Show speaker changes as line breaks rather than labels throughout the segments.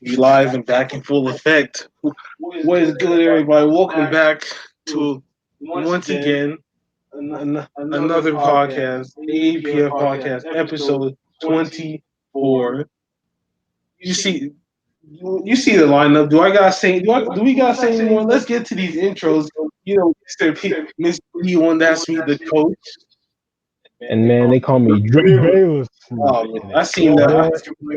We live and back in full effect. What is good, everybody? Welcome back to once again another podcast, the APF podcast, episode 24. You see, you see the lineup. Do I gotta say? Do we gotta say anymore? Let's get to these intros. Mr. Mr. P1, that's me, the coach.
And man, they call me Drip Bayless.
Oh man, I seen that.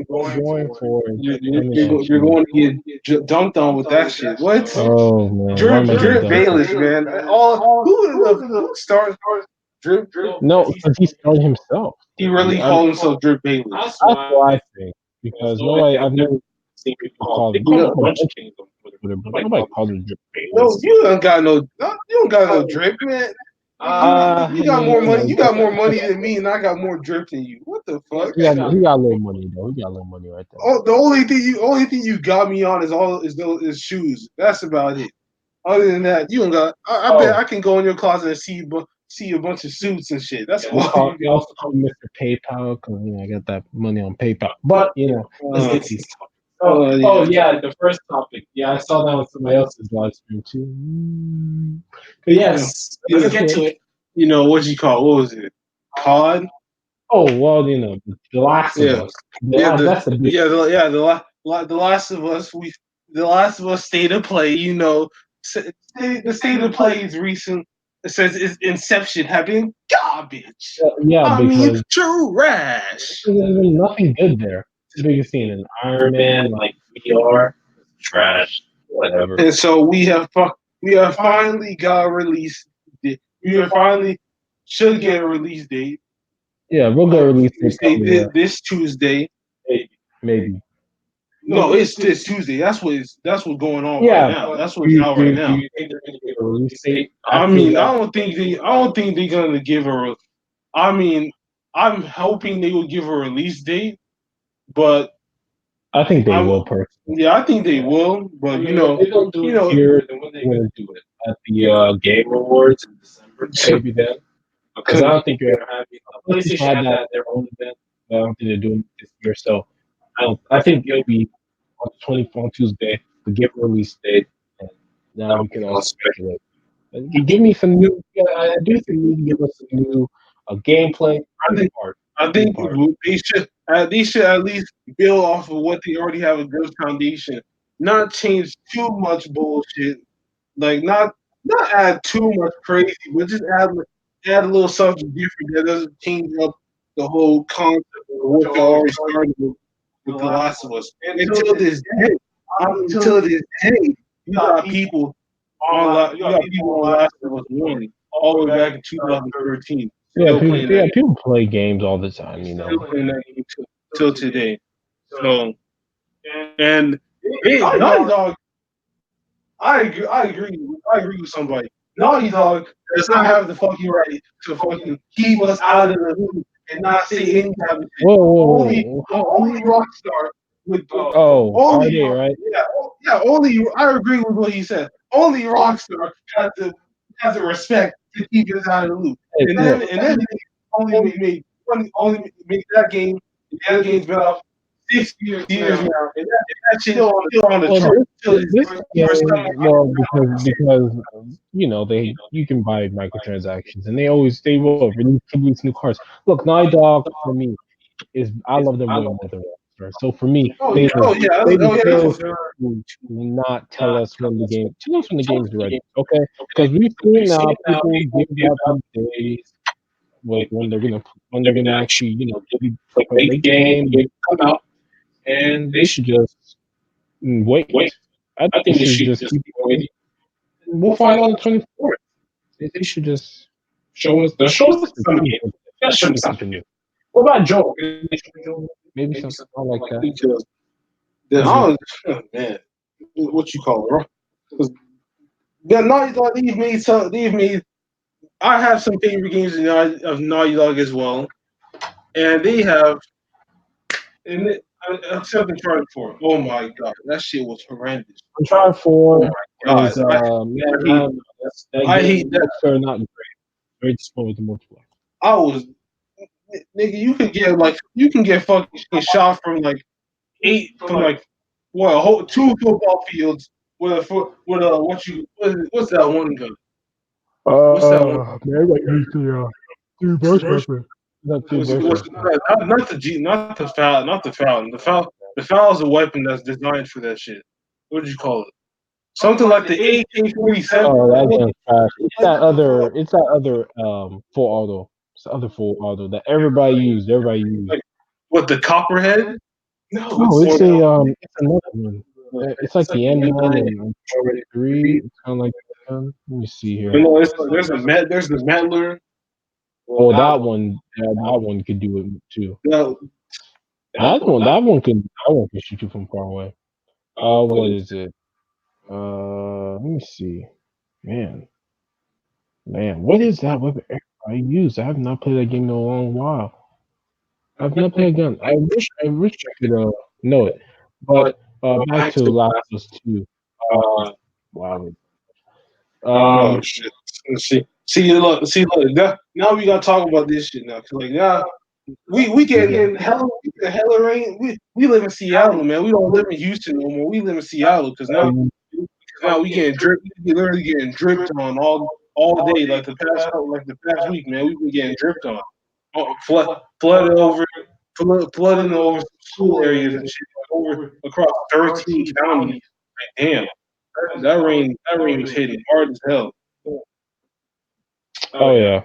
Going for
You're going to get dunked on with that shit. What?
Oh man, why
Drip
am I getting
Drip
dunked on?
Bayless, man. Who starts Drip?
No, because he started himself.
He really called himself Drip Bayless.
That's what I think. Because I've never seen people call him. They call him a bunch of things on Twitter, but nobody calls him Drip
No,
Bayless.
you don't got no drip, man. You got more money. You got more money than me, and I got more drip than you. What the fuck?
He got a little money though. He got a little money right there.
Oh, the only thing you got me on is shoes. That's about it. Other than that, you don't got. I bet I can go in your closet and see a bunch of suits and shit. That's all.
You also call me Mr. PayPal because I got that money on PayPal. But let's get to these topics. The first topic. Yeah, I saw that on somebody else's live stream too. But yes, let's get to it.
What you call? What was it? COD.
Oh well, the Last of Us. That's the big.
The Last of Us. The Last of Us State of Play. The State of Play is recent. It says its inception have been garbage.
Because
trash.
There's nothing good there. The biggest thing in Iron Man, like VR, trash, whatever.
And so we have finally got a release. We are finally should get a release date.
Yeah, we'll get a release date
this Tuesday.
Maybe.
No, it's this Tuesday. That's what's going on right now. That's what's out right now.
Do you think they're gonna give a release date?
I don't think they're gonna give a. I mean, I'm hoping they will give a release date, but
I think they will. Personally,
yeah, I think they will. But
they don't do it here. Then when they gonna do it at the Game Awards in December? Maybe then. Because I don't think you're gonna have PlayStation had that their own event. I don't think they're doing it this year. So I think it'll be on 24 on Tuesday, the game release date, and now we can all speculate. And give me some new. I do think you need to give us some new gameplay.
I think they should at least build off of what they already have a good foundation. Not change too much bullshit. Like not add too much crazy, but just add a little something different that doesn't change up the whole concept of what they already started with The Last of Us. Until this day, you got people on Last of Us 1 all the way back in 2013.
People play games all the time,
Still playing that game till today. So, and Naughty Dog, I agree with somebody. Naughty Dog does not have the fucking right to fucking keep us out of the loop and not say any type of shit. Only Rockstar with
only right?
Only I agree with what he said. Only Rockstar has the respect to keep us out of the loop. And then only made that game. That game's been out 6 years now, and that shit still on the chart.
Because you can buy microtransactions, and they will release new cars. Look, Naughty Dog for me I love them way more than Rockstar. So for me, they deserve to not tell us when the game's ready. Okay, because we've seen now people give out some days like when they're gonna actually play the game come out, and they should just wait. I think they should just keep waiting. We'll find out on the 24th. They should just show us the game. That should be something new. What about Joe? Maybe something like that.
Man, what you call it? Yeah, Naughty Dog. They've made. I have some favorite games of Naughty Dog as well, and they have. Except Uncharted 4. Oh my god, that shit was horrendous.
Uncharted 4 is
I hate that.
Not great. Very disappointed with the multiplayer.
I was nigga, you can get fucking shot from like Well, two football fields with what's that one gun? What's that one?
Man, I got used to three burst weapon. Not three burst
What's
weapon.
not the foul, not the foul. The foul is a weapon that's designed for that shit. What did you call it? Something like the AK-47.
Oh, that gun's trash. It's that other full auto. It's the other full auto that everybody used. Everybody used.
Like what the copperhead?
No,
Or
it's another one. It's like the M9 and 3. It's kind of like that gun. Let me see here.
it's like there's the Mettler.
Oh, that one. Yeah, that one could do it too.
That,
That one can shoot you from far away. What is it? Let me see. Man, man, what is that weapon I use? I have not played that game in a long while. I've not played a gun. I wish I could know it. But back to Last of Us 2. Uh, wow.
oh
Um,
shit. Let's see. See, look. Now we gotta talk about this shit now. Cause like now we getting hella rain. We live in Seattle, man. We don't live in Houston no more. We live in Seattle because now we getting dripped. We literally getting dripped on all day. Like the past week, man. We've been getting dripped on. Flooded over, flooding over some school areas and shit over across 13 counties. Like, damn, that rain was hitting hard as hell.
oh yeah.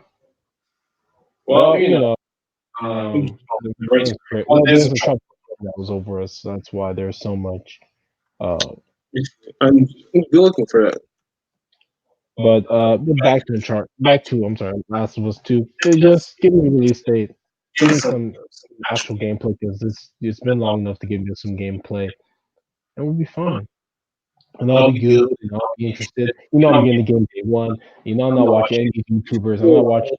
Well,
Well,
right.
there's a couple that was over us. So that's why there's so much. Uh,
I'm looking for that.
but back to the chart. Back to I'm sorry, Last of Us 2. Just give me a release date. Give me some actual gameplay because it's been long enough to give me some gameplay, and we'll be fine. And I'll be good, and I'll be interested. I'm getting the game day one. I'm not watching any YouTubers. I'm not watching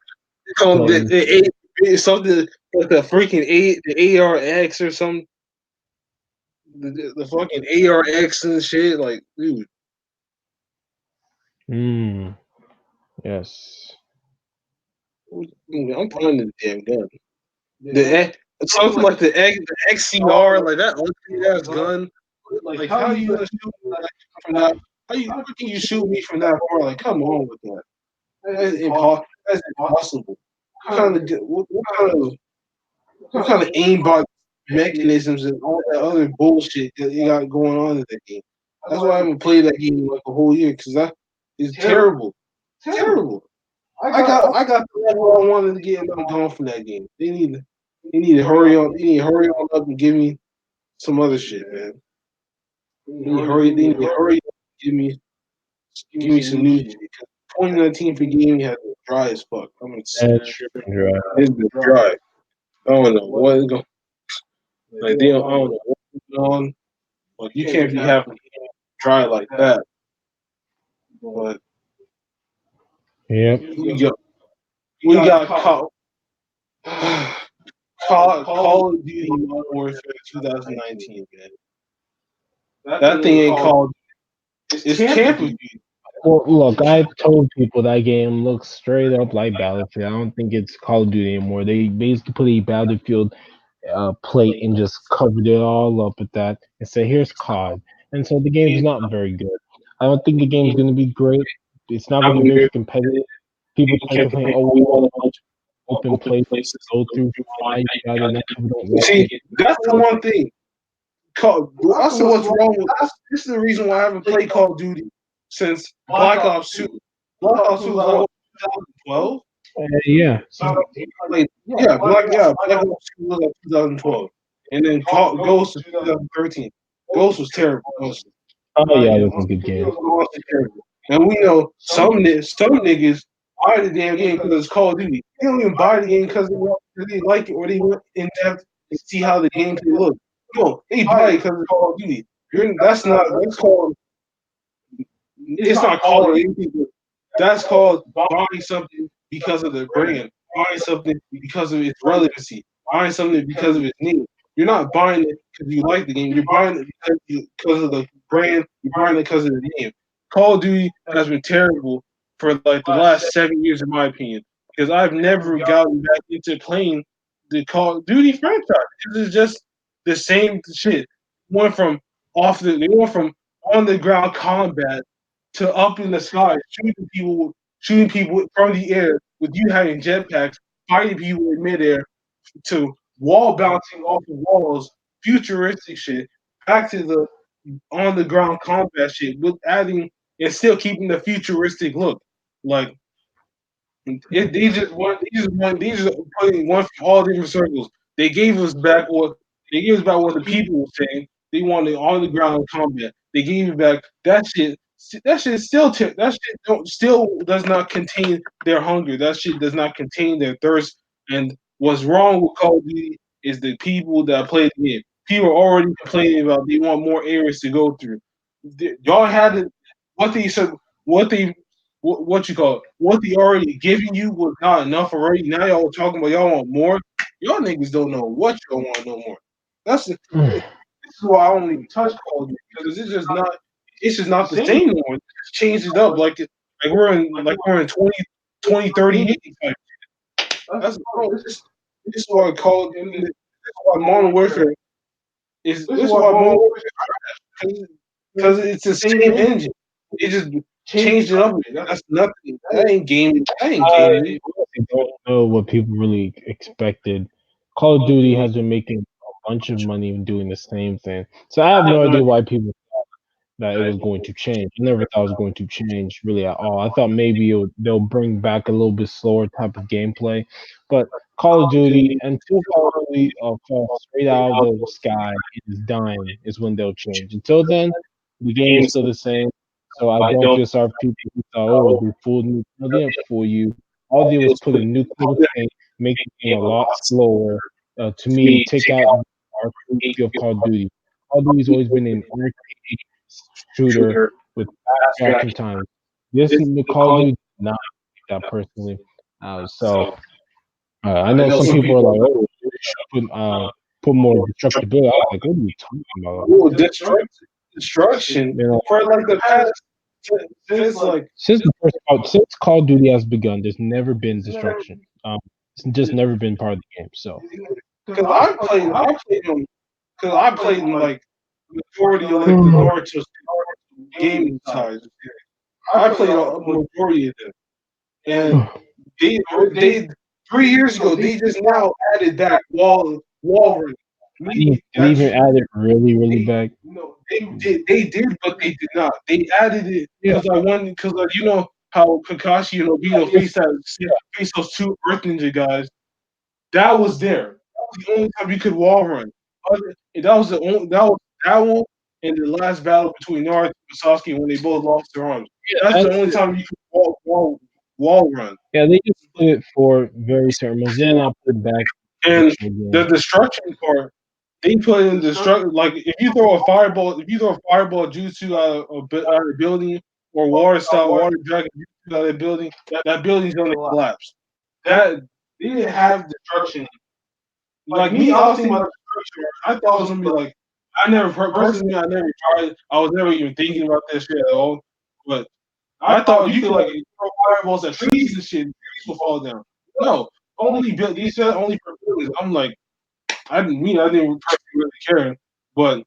Called
playing.
something like the freaking the ARX or something. The fucking ARX and shit. Like, dude,
Mm, yes.
I'm playing the damn gun. Something like the XCR, like that ugly ass gun. Like, how you gonna shoot me like, from that? How can you shoot me from that far? Like, come on with that. That's impossible. That's impossible. What kind of aimbot mechanisms and all that other bullshit that you got going on in that game? That's why I haven't played that game in like a whole year because that is terrible, terrible. I got the level I wanted to get and I'm gone from that game. They need to hurry on. They need to hurry on up and give me some other shit, man. They need to hurry up and give me some new shit. 2019 for gaming has been dry as fuck. I mean,
That's true.
it's been dry. I don't know what is going. Like they don't, I don't know what's going on. Like you can't be having it dry like that. But
Yep.
we got Call of Duty Modern Warfare 2019, man. That thing ain't called. It's Champ of Duty.
Well, look, I've told people that game looks straight up like Battlefield. I don't think it's Call of Duty anymore. They basically put a Battlefield plate and just covered it all up with that and say, "Here's COD." And so the game's not very good. I don't think the game's going to be great. It's not going to be very competitive. People try to complain, "Oh, we want a bunch of open places to go through, fight, yada." Now people don't like
See,
it.
that's the one thing. I see what's wrong with this. Is the reason why I haven't played Call of Duty since Black Ops 2. Black Ops 2 was like 2012.
Yeah.
Like, Black Ops 2 was like 2012, and then Ghost was 2013. Ghost was terrible.
Oh yeah, it was a good game.
Ghost was terrible. And we know some niggas buy the damn game because it's Call of Duty. They don't even buy the game because they like it or they went in depth and see how the game can look. No, they buy it because it's Call of Duty. That's called it's not called anything. That's called buying something because of the brand, buying something because of its relevancy, buying something because of its name. You're not buying it because you like the game. You're buying it because of the brand. You're buying it because of the name. Call of Duty has been terrible for like the last 7 years, in my opinion, because I've never gotten back into playing the Call of Duty franchise. It's just the same shit. Went from they went from on the ground combat to up in the sky, shooting people from the air with you having jetpacks, fighting people in midair, to wall bouncing off of walls, futuristic shit, back to the on the ground combat shit with adding and still keeping the futuristic look. Like they just putting one from all different circles. They gave us back what the people were saying. They wanted on the ground combat. They gave it back that shit. That shit that shit still does not contain their hunger. That shit does not contain their thirst. And what's wrong with Call of Duty is the people that play the game. People are already complaining about they want more areas to go through. Y'all had it. What they said. What they what you call it, what they already giving you was not enough already. Now y'all talking about y'all want more. Y'all niggas don't know what y'all want no more. This is why I don't even touch Call of Duty because it's just not the same no more. Just change it up like we're in 2038. Like, that's no, this is why Call of Duty. This is why Modern Warfare is. This is why Modern Warfare because it's the same engine. They just changed it up. That's nothing. That ain't gaming. That ain't gaming.
I don't know what people really expected. Call of Duty has been making a bunch of money doing the same thing. So I have no idea why people that it was going to change. I never thought it was going to change really at all. I thought maybe they'll bring back a little bit slower type of gameplay, but Call of Duty until Call of Duty falls straight out of the sky and is dying is when they'll change. Until then, the game is still the same. So I don't feel sorry for people who thought, oh, they fooled me. No, they didn't fool you. All they did was put a new cool thing, make the game a lot slower. To me, take out the arcade feel of Call of Duty. Call of Duty's always been an arcade shooter with fast reaction time. This the Call of Duty did not like that personally. So I know some people are like, "Oh, they should put more destructibility." I was like, "What are you talking about?"
Well, destruction
You know,
for like the past since like
since Call of Duty has begun, there's never been destruction. It's just never been part of the game. So
because I played them because I played in like majority of like the Naruto gaming size. I played a majority of them, and they 3 years ago they just now added back wall running. Me,
they
that's
even added really back.
no, they did, but they did not. They added it
Yeah,
because you know how Kakashi and Obito face those two Earth Ninja guys. That was there. That was the only time you could wall run. That was the only that one and the last battle between Naruto and Sasuke when they both lost their arms. That's the
that's
only time you could wall run.
yeah. They just did it for very certain moments. Then I'll put it back
And the
again.
destruction part, they put in destruction. Like if you throw a fireball jutsu out of a building or water dragon jutsu out of a building, that building's gonna collapse. That they didn't have destruction. Like me, I was thinking about destruction. I thought it was gonna be like personally, I never tried. I was never even thinking about that shit at all. But I thought you could like throw fireballs at trees and shit, and trees will fall down. No, these said only for buildings. I'm like, I didn't personally really care. But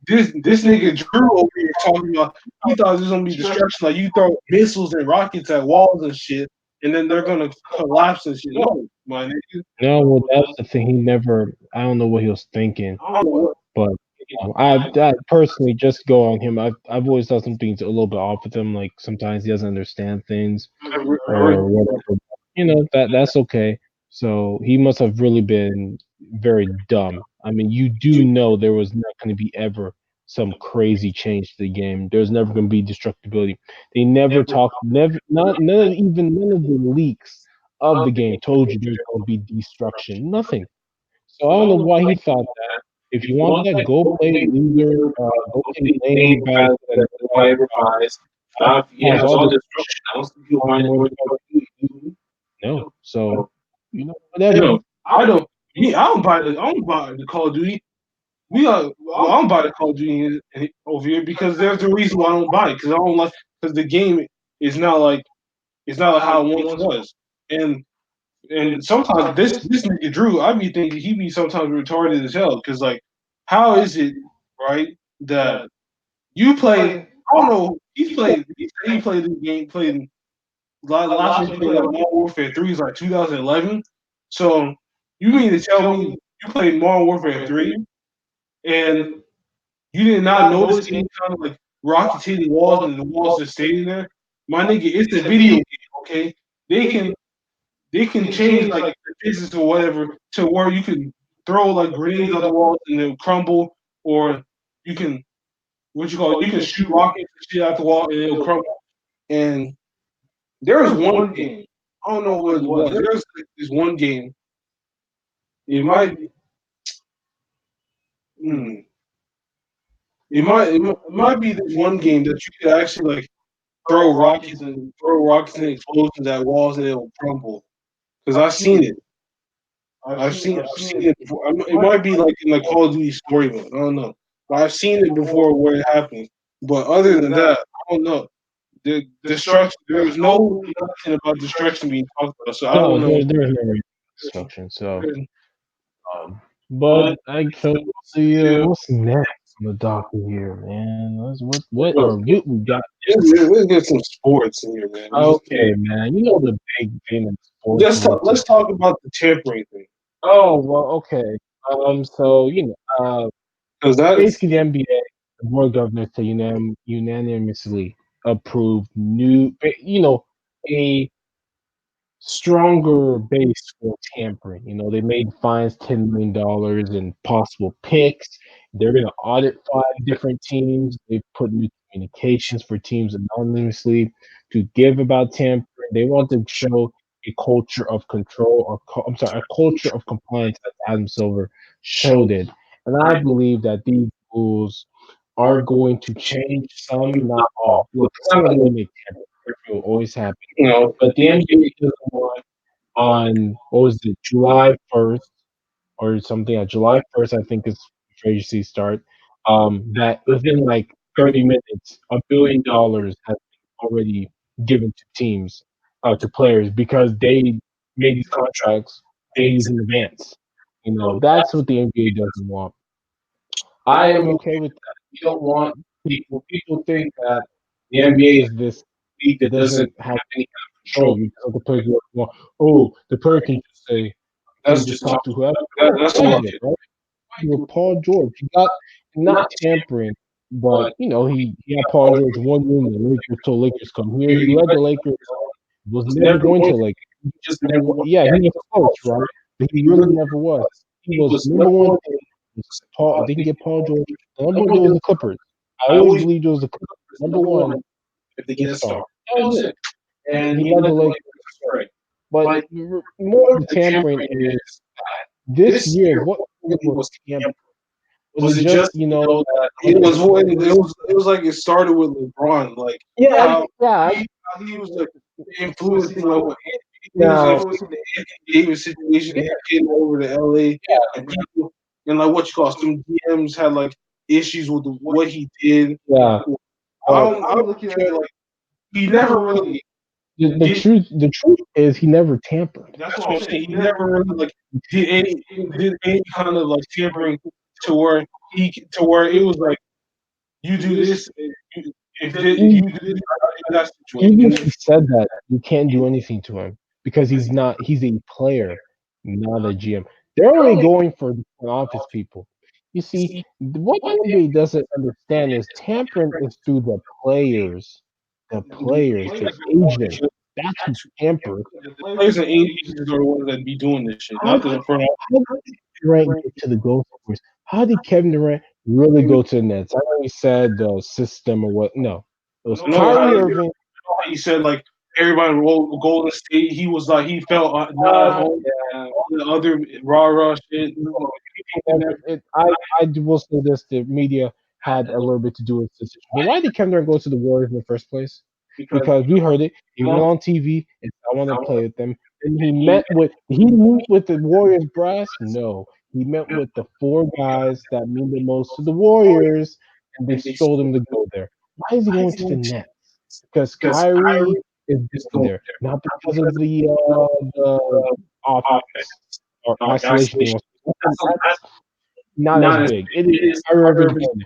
this nigga Drew over here talking about he thought this was gonna be destruction. Like you throw missiles and rockets at walls and shit, and then they're gonna collapse and shit. No, my nigga.
No, well, that's the thing. He never. I don't know what he was thinking,
I don't know what.
but I personally just go on him. I've always thought something's a little bit off with him. Like sometimes he doesn't understand things
I
or
really,
whatever. You know that's okay. So he must have really been very dumb. I mean, you do know there was not going to be ever some crazy change to the game. There's never going to be destructibility. They never talked. Never. Not none of the leaks of the game told you there's going to be destruction. Nothing. So I don't know why he thought that. If you want that, go play loser. Go play lame battle and Revive. It has all destruction. I don't see people buying more than no. So you know whatever.
I don't. Me, I don't buy the Call of Duty. Well, I don't buy the Call of Duty over here because there's a reason why I don't buy it because I don't like because the game is not like it's not like how it once was. And sometimes this nigga Drew, I be thinking he be sometimes retarded as hell because like how is it right? that you played. I don't know. He's played. He said he played this game. Played last time he played like Modern Warfare 3 is like 2011. So you mean to tell me you played Modern Warfare 3 and you did not notice any kind of like rocketating walls and the walls just staying there? My nigga, it's a video game, okay? They can they can change like the physics or whatever to where you can throw like grenades at the walls and they'll crumble, or you can what you call it, you can shoot rockets and shit at the wall and it'll crumble. And there was one game, I don't know what it was. There's like this one game. It might hmm, it might be this one game that you could actually like throw rockets and explosions at walls and it'll crumble. Because I've seen it. I've seen it before. It might be like in the Call of Duty story mode. I don't know, but I've seen it before where it happens. But other than that, I don't know. The destruction. There's no nothing about destruction being talked about, so I
No,
don't know.
there's no instruction. So, but I so what's next on the docket here, man? What are you we got?
Let's get some sports in here, man.
Okay, man. You know the big thing in sports is what
Let's talk about the tampering thing
Oh well, okay. So
because that's
basically the NBA, the board of governors to unanimously approved a stronger base for tampering. They made fines $10 million and possible picks. They're going to audit 5 different teams. They put new communications for teams anonymously to give about tampering. They want to show a culture of control, I'm sorry, a culture of compliance, as Adam Silver showed it. And I believe that these rules are going to change some, not all. Look, it's not going to eliminate tampering. It will always happen.
you know
But the NBA doesn't want on what was it, July 1st or something. At July 1st, I think is free agency start. That within like 30 minutes, $1 billion has been already given to teams, to players because they made these contracts days in advance. That's what the NBA doesn't want. I am okay with that. We don't want people think that the NBA is this league that doesn't have any kind of control because the players go, well, oh, the player can just say, can just talk to whoever.
that's a
Why
lot.
did, right? With Paul George, he got not tampering, but he had Paul George 1 year in the Lakers till Lakers come here. He led the Lakers was never going to like he just never yeah, he was close, right? But he really never was. He was number one thing was Paul they can get Paul George. The number one deal was the Clippers. I always believed it was the Clippers. Number one, get a star. That was it. And he led the Lakers astray. But more of the tampering is this year, what was tampering? Was it just,
It was like it started with LeBron, like
yeah,
how
yeah,
he was like influencing like what he was
now,
influencing the Anthony Davis situation, him getting over to LA, and people and like what you call some DMs had like issues with what he did.
yeah. But
I'm looking at it like he never really did.
the truth is he never tampered.
That's what I'm saying. He never really like did any did any kind of like tampering to where to where it was like you do this, you, if
Even
you do this in that
even
situation.
he said that you can't do anything to him because he's a player, not a GM. They're only going for the front office people. You see, what the NBA doesn't understand is tampering is through the players, the agent. That's who tampers.
The players and agents are the ones that be doing this shit,
How
not the front office.
how did Durant get to the goal scorers? How did Kevin Durant really go to the Nets? I know he said the system or what. No, it was
I know
Kyrie Irving.
he said like everybody in Golden State, he was like he felt not at home.
Yeah,
All the other rah rah shit.
I will say this: the media had a little bit to do with the situation. But why did Kevin Durant go to the Warriors in the first place? Because we heard it. He went on TV and said, I want to play with them. And he meet with the Warriors brass? No, he met with the 4 guys that mean the most to the Warriors, and they told him to go there. Why is he going to the Nets? Because Kyrie is going there, not because of the offense or isolation thing. That's not as big. It is Kyrie Irving going there.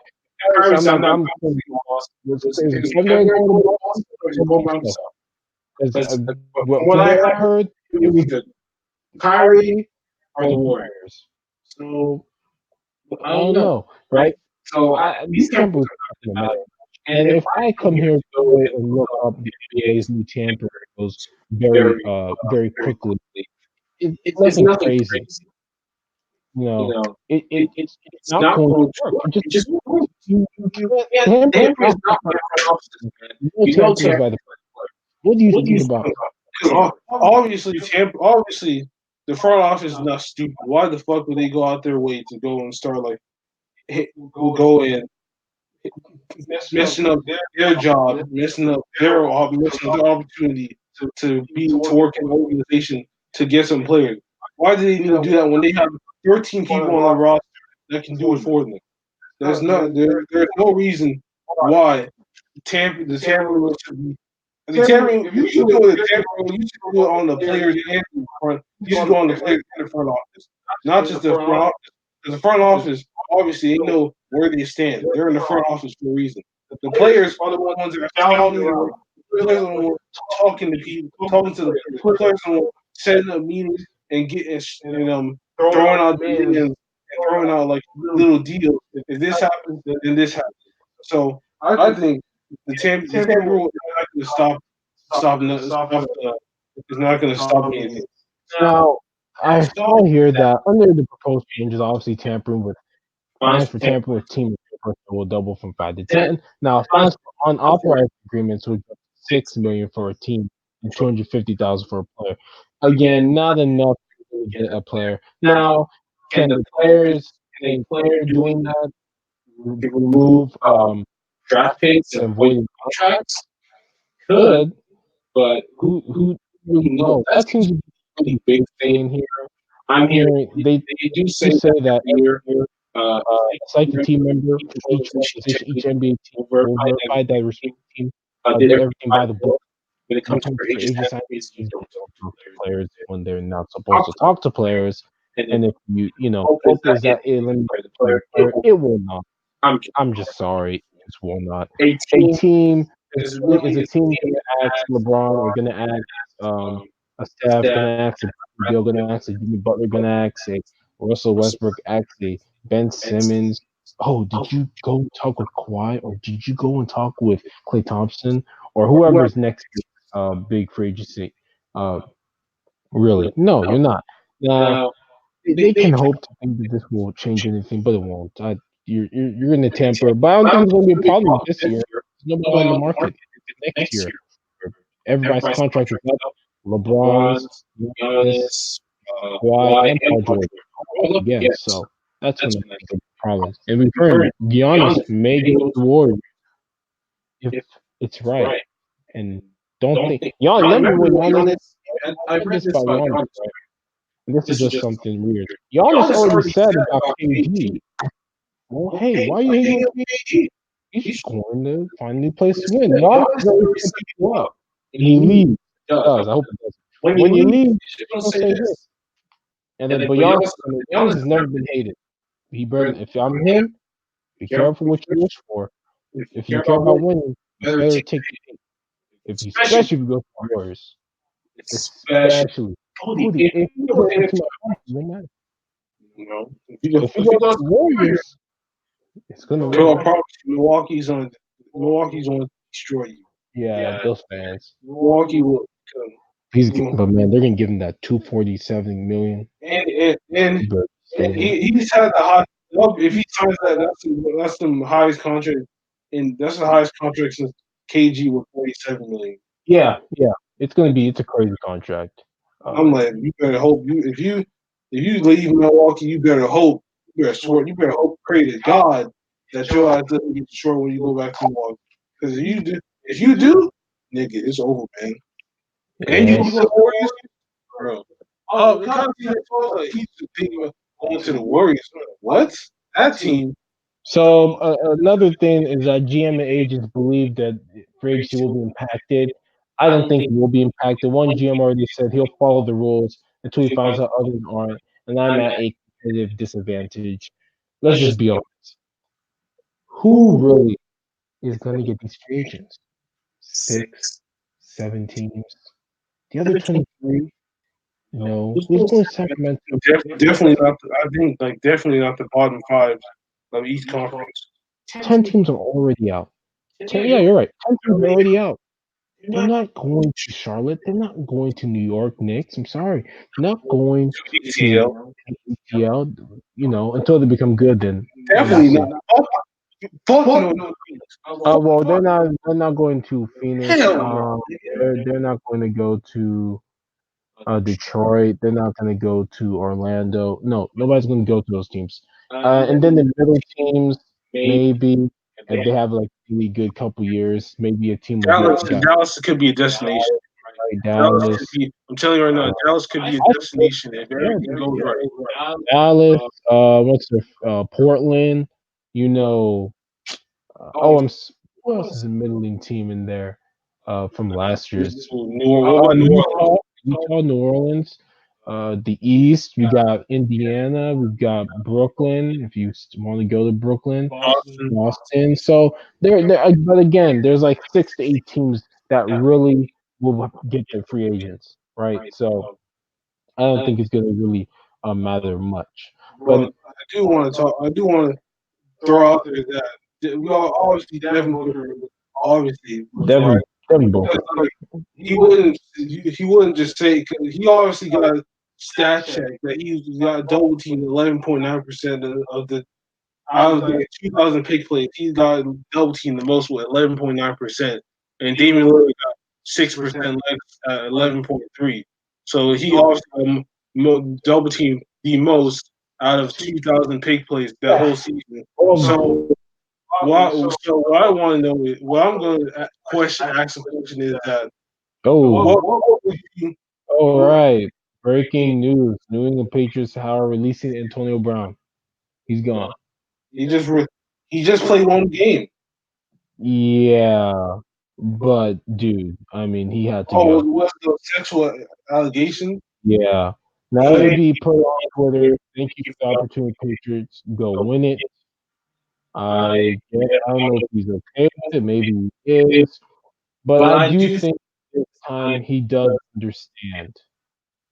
Paris, I'm saying is Wembley going to Boston or by himself? Because from what I heard, it was either Kyrie or the Warriors. So I don't know, right? So these campers are not going to matter. And if I come here today and look up the NBA's new tamper rules very quickly, it's nothing crazy. You know, it's not going to work. It just won't. You can't tamper is not by the front office, man. No tampering by the front. What do you think about
Because
tampering?
obviously, the front office is not stupid. Why the fuck would they go out their way to go and start like will go and messing up their job, messing up their opportunity to work in an organization to get some players. Why do they need to do that when they have 13 people on the roster that can do it for them? There's no reason why the tampering should be. The tampering, if you do the tampering, you should do it on the players and the front. You should go on the players and the front office, not just the front office. Because the front office, obviously, they know where they stand. They're in the front office for a reason. The players are the ones that are scouting around. The players are the ones talking to people, talking to the players are the ones setting up meetings and getting and throwing out demands and throwing out like little deals. If this happens, then this happens. So I think the Tampa rule is not going to is not going to stop anything.
Now, I saw here that under the proposed changes, obviously tampering with fines for tampering with team will double from 5 to 10. Now, fines for unauthorized agreements would go to 6 million for a team and 250,000 for a player. Again, not enough to get a player. Now, can the players, can a player doing that remove draft picks and voiding contracts? Could, but who really knows? That seems to be a really big thing in here. I'm hearing they do say that every year, it's like the team member for each organization, each NBA team will verify that respective team did everything by the book. When it comes to free agent signings, you don't talk to players when they're not supposed to talk to players. And if hope is that it eliminates the player, it will not. I'm just sorry, it just will not. A team is a team gonna ask LeBron or gonna ask a Steph, gonna ask a Bill, gonna ask a Jimmy Butler, gonna ask a Russell Westbrook, ask a Ben Simmons. Oh, did you go talk with Kawhi or did you go and talk with Klay Thompson or whoever's next big free agency? Uh, really? No, you're not. Now they can hope to think that this will change anything, but it won't. You're going to tamper, but I don't think it's going to be a problem this year. There's nobody on the market next year. Everybody's contract is up. LeBron's, Giannis, Kawhi, and Paul George all up again. So that's going to be a problem. And we've heard Giannis may go to the Warriors if it's right. And don't think remember when Giannis? I read this about Giannis, right? And this is just something weird. Giannis already said about KG. Well, hey, why are you hating on KG? He's going to find a new place to win. Giannis is always picking people up, and he leaves. He does. I hope he does. When you leave, you're gonna say this. And then, but Giannis has never been hated. He barely. If I'm him, be careful what you wish for. If you care about winning, you better take the hit. Especially if you go to the Warriors. Especially. Cody, if you go to my house, it won't matter. If you go to the Warriors, it's gonna
Bro, I
win.
promise you, Milwaukee's on to destroy you.
Yeah, those fans.
Milwaukee will
But man, they're gonna give him that 247 million.
and
But
he's had the high. Well, if he signs that, that's the highest contract, and that's the highest contract since KG with 47 million.
yeah, it's a crazy contract.
I'm like, you better hope if you leave Milwaukee, you better hope, you better hope, pray to God that your ass doesn't get destroyed when you go back to Milwaukee. Because if you do, nigga, it's over, man. And you go to
Yes.
the Warriors, bro. Oh, the kind of team like he's thinking about going to the Warriors. What? That team?
So another thing is that GM and agents believe that free agency will be impacted. I don't think it will be impacted. One GM already said he'll follow the rules until he finds out others aren't, and I'm at a competitive disadvantage. Let's just be honest. who really is going to get these free agents? 6, 7 teams. The other 23, who's going to Sacramento?
Definitely not. I think like definitely not the bottom five of each conference.
10 teams are already out. 10, yeah, you're right. 10 teams are already out. They're not going to Charlotte. They're not going to New York Knicks. I'm sorry. They're not going to
ATL.
ATL, until they become good, then we'll
Definitely
see.
not. Oh, fuck no.
Well, they're not going to Phoenix.
Hell no.
They're not going to go to Detroit. They're not going to go to Orlando. No, nobody's going to go to those teams. And then the middle teams, maybe if they have like really good couple years, maybe a team like what
Dallas,
you got,
Dallas could be a destination.
right?
Dallas could
Dallas.
be. I'm telling you right now, Dallas could be a
I think,
destination if
yeah,
everything goes right.
Dallas. What's the Portland? You know. Oh, who else is a middling team in there? From last year's.
What about New Orleans?
Utah, New Orleans. The East, we got Indiana, we've got Brooklyn. If you want to go to Brooklyn,
Boston.
Boston. So but again, there's like 6 to 8 teams that really will get their free agents, right? So I don't think it's going to really matter much.
But
But
I do want to talk. I do want to throw out there that we all obviously Devin Booker obviously was right.
Devin Booker,
Because like he wouldn't just say cause he obviously got a stat check that he got double teamed 11.9% of the out of the 2,000 pick plays. He got double teamed the most with 11.9%, and Damian Lillard got 6% at 11.3. So he obviously got double teamed the most out of 2,000 pick plays that whole season. So what I want to know is what I'm going to ask the question is that
oh,
what would you
all right. Breaking news: New England Patriots are releasing Antonio Brown. He's gone.
he just he just played one game.
Yeah, but dude, I mean, he had to
Oh,
go.
what's the sexual allegation?
Yeah. Now
He
it'll be put on Twitter. Thank you for the opportunity, Patriots. Go win it. I don't know if he's okay with it. Maybe he is, but I do think this time he does understand.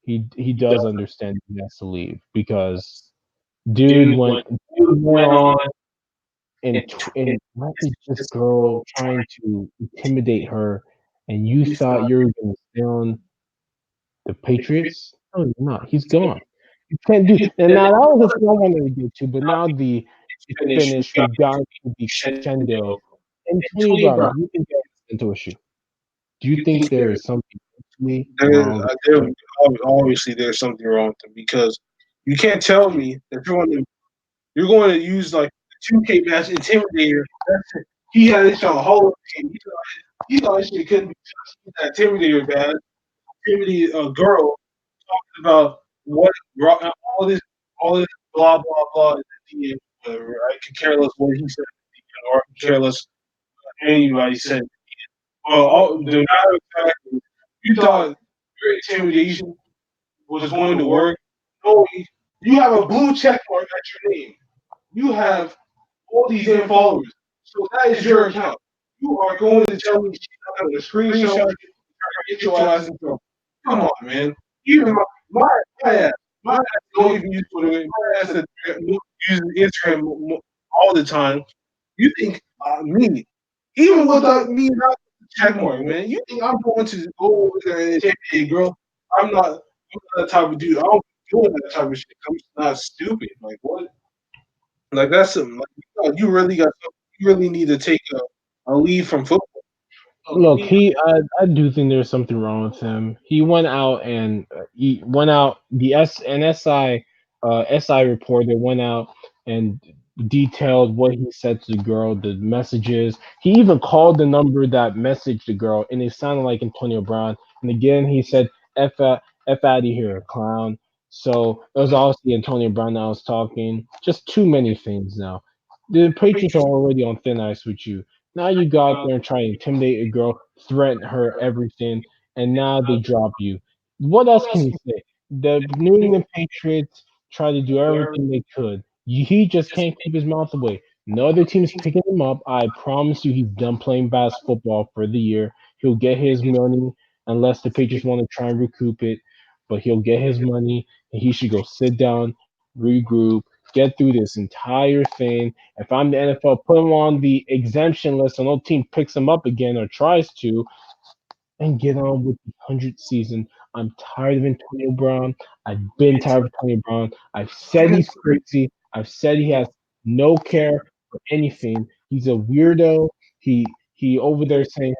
He does understand he has to leave because dude went on and messaged this girl trying to intimidate her, and you thought you were gonna stay on the Patriots? No, you're not. He's gone. You can't do. And now that was the thing I wanted to get to, but now it's finished. We've gone to the crescendo. Antonio Brown, do you think that's a mental issue? Do you think there is something mentally wrong with
there, obviously there's something wrong with him because you can't tell me that you're going to use like the 2K match intimidator. He had this on Hall of Fame. He thought this shit couldn't be touched. He's that intimidator, man. Intimidate a girl about what all this all this blah blah blah in the DM, whatever. I could care less what he said in the DM, or I could care less what anybody said. Well, the matter of fact is, you thought your intimidation was going to work. No, you have a blue check mark at your name. You have all these followers. So that is your account. You are going to tell me she's not going to screenshot you, get your ass in trouble. Come on, man. Even my ass don't even use Twitter. My ass that uses Instagram all the time. You think me, even without me not check mark, man. You think I'm going to go over there and say, hey, girl, I'm not that type of dude. I don't be doing that type of shit. I'm just not stupid. Like what? Like that's something. Like, you really got. You really need to take a lead from football.
Look, I do think there's something wrong with him. He went out. The SI reporter went out and detailed what he said to the girl, the messages. He even called the number that messaged the girl, and it sounded like Antonio Brown. And again, he said, "F out of here, clown." So it was obviously Antonio Brown that was talking. Just too many things now. The Patriots are already on thin ice with you. Now you go out there and try to intimidate a girl, threaten her, everything, and now they drop you. What else can you say? The New England Patriots tried to do everything they could. He just can't keep his mouth away. No other team is picking him up. I promise you, he's done playing football for the year. He'll get his money unless the Patriots want to try and recoup it. But he'll get his money, and he should go sit down, regroup, get through this entire thing. If I'm the NFL, put him on the exemption list so no team picks him up again or tries to, and get on with the 100th season. I'm tired of Antonio Brown. I've been tired of Antonio Brown. I've said he's crazy. I've said he has no care for anything. He's a weirdo. He over there saying,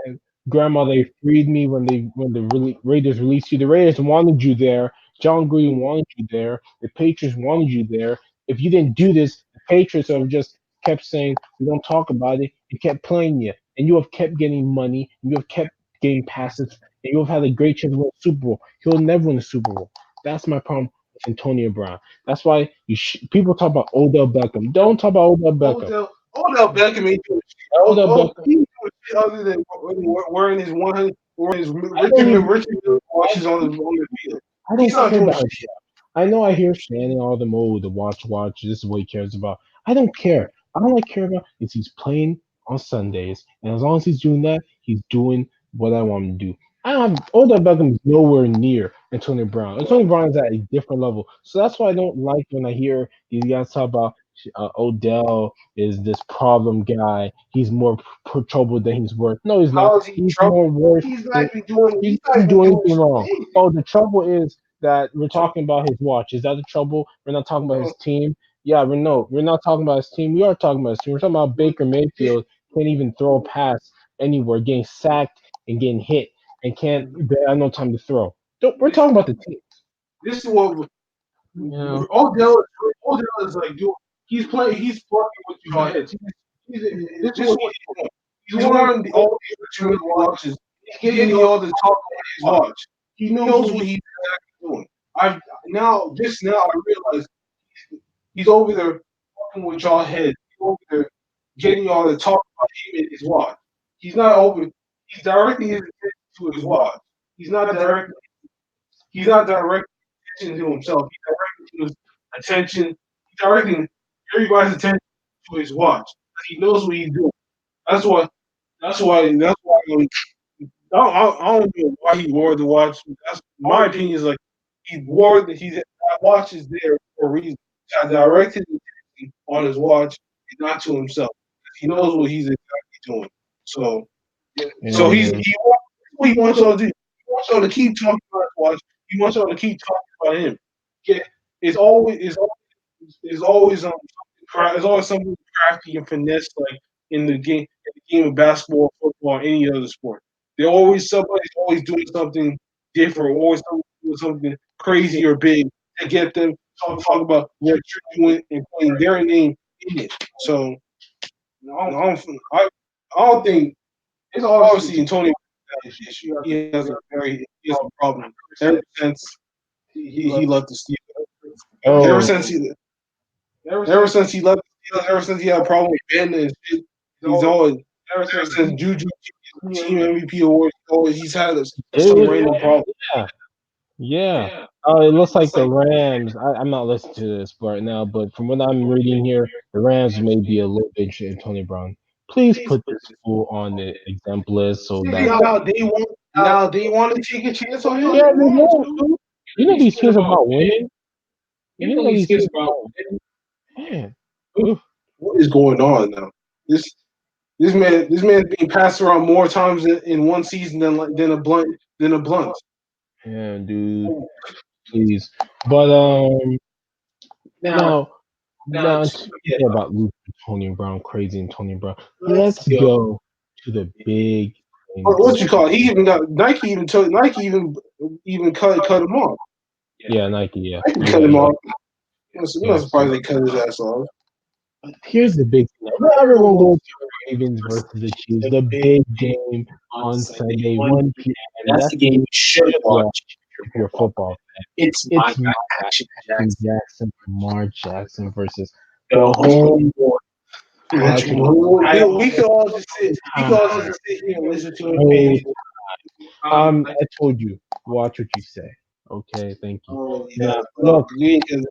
"Grandma, they freed me when the Raiders released you. The Raiders wanted you there. John Green wanted you there. The Patriots wanted you there. If you didn't do this, the Patriots have just kept saying we don't talk about it and kept playing you, and you have kept getting money. And you have kept getting passes, and you'll have had a great chance to win a Super Bowl. He'll never win a Super Bowl. That's my problem with Antonio Brown. That's why people talk about Odell Beckham. Don't talk about Odell Beckham.
Odell Beckham ain't doing shit.
Odell Beckham.
He ain't doing shit other than wearing his 100, wearing his
I don't even.
Richard watches on the field.
I don't
He's not
care
doing
about his
shit.
I know I hear Shannon all the oh the watch. This is what he cares about. I don't care. All I care about is he's playing on Sundays, and as long as he's doing that, he's doing what I want him to do. I don't have Odell Beckham is nowhere near Antonio Brown. Antonio Brown is at a different level, so that's why I don't like when I hear these guys talk about Odell is this problem guy. He's more trouble than he's worth. No, he's not.
How is he
He's
trouble?
more worth.
He's not even doing.
He
He's not
didn't
even
do
doing
anything wrong.
anything.
Oh, the trouble is that we're talking about his watch. Is that the trouble? We're not talking about his team. Yeah, we're not talking about his team. We are talking about his team. We're talking about Baker Mayfield can't even throw a pass anywhere, getting sacked and getting hit, and can't. They have no time to throw. We're talking about the team.
This is what
Yeah.
Odell is like doing. He's playing. He's fucking with y'all heads. This is what he's doing. He's wearing all the Richard Mille watches. He's getting y'all to talk about his watch. He knows what he's exactly doing. I've just now I realize he's over there fucking with y'all heads. He's over there getting y'all to talk about him and his watch. He's not over. He's directing his attention to his watch. He's not directing. He's not directing attention to himself. He's directing his attention. He's directing everybody's attention to his watch. He knows what he's doing. That's why. That's why. I don't know why he wore the watch. That's my opinion. Is like he wore the that watch is there for a reason. To direct his attention on his watch and not to himself. He knows what he's exactly doing. So so
Yeah.
what he wants y'all to do. He wants y'all to keep talking about his watch. He wants y'all to keep talking about him. Yeah, it's always it's always something crafty and finesse like in the game of basketball, football, or any other sport. Somebody's always doing something different, always doing something crazy or big to get them to talk about what you're doing and putting their name in it. So I don't think it's obviously Antonio has an issue. He has a problem ever since he left the Steelers. Ever
Oh,
since he ever since he left the Steelers, ever since he had a problem with Ben and shit, he's always ever since Juju team MVP award, he's had some
it,
random problem.
yeah. Yeah. It looks like the Rams. I'm not listening to this right now, but from what I'm reading here, the Rams may be a little bit to Tony Brown. Please put this fool on the exempt list so that.
Now they want to take a chance on him.
Yeah, they won't, dude. You know these teams are about winning. You know these teams are about winning. Man. Oof.
What is going on now? This this man's being passed around more times in one season than a blunt.
Yeah, dude. Please. But now speaking about Luke Antonio Brown, crazy Antonio Brown. Let's go to the big thing
What
this
you call it? He even got Nike even cut him off.
yeah, Nike, yeah.
Nike
You're
cut
right,
him
you're right.
off. I'm not
Yeah,
surprised
so
they cut his ass off.
here's the big thing. Everyone goes to the Ravens versus the Chiefs, the big game on Sunday, 1 p.m. That's the game you should watch if you're a football fan. It's my guy, Action Jackson, Lamar Jackson versus the homeboy Patrick
We could all just sit. We could all just sit here and listen to him.
Mahomes. I told you, watch what you say. Okay, thank you.
Oh yeah,
Now, look,
we ain't gonna.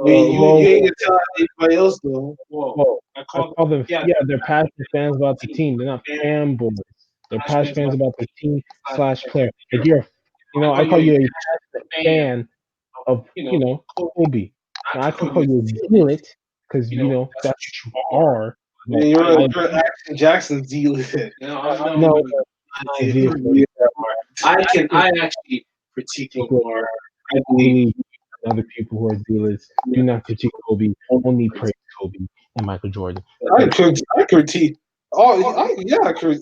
you
Well,
ain't gonna tell anybody else though.
well, I call them, yeah, they're passionate fans about the team. They're not fanboys. They're passionate fans about the team slash player. Like I call you a passionate fan of, Kobe. Now I can call you a zealot because that's what you are.
Man,
But I
you're Action Jackson zealot.
no not zealot.
Yeah.
Critique Kobe. I believe other people who are zealots do not critique Kobe, only praise Kobe and Michael Jordan.
I critique. Oh, yeah, I could.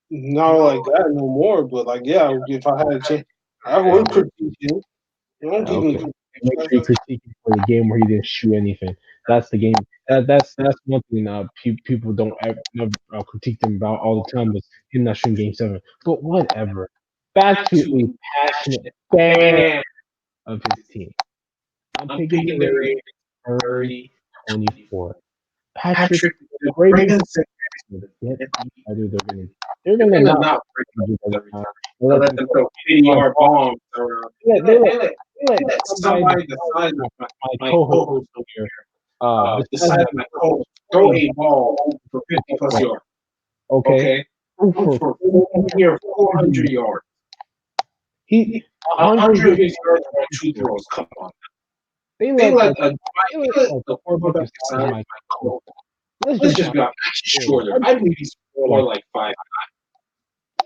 Not like that no more, but like, yeah, if I had a chance, I would critique him. Don't give
Okay.
him
Make sure you critique him for the game where he didn't shoot anything. That's the game. That's one thing people don't ever never critique him about all the time was him not shooting game 7. But whatever. Back to a passionate fan of his team. I'm picking the Ravens 30-24. Patrick, the Ravens are gonna get better. They're gonna not do every time. They let them throw 50-yard balls. They let somebody the size of my co-host over here, the size of my coach, throw a ball for 50+ yards. Okay, threw for 400 yards. He 100 of his yards on 2 throws. Come on. They let a quarterback the size of my coach. Let's just be shorter. I believe he's more like 5.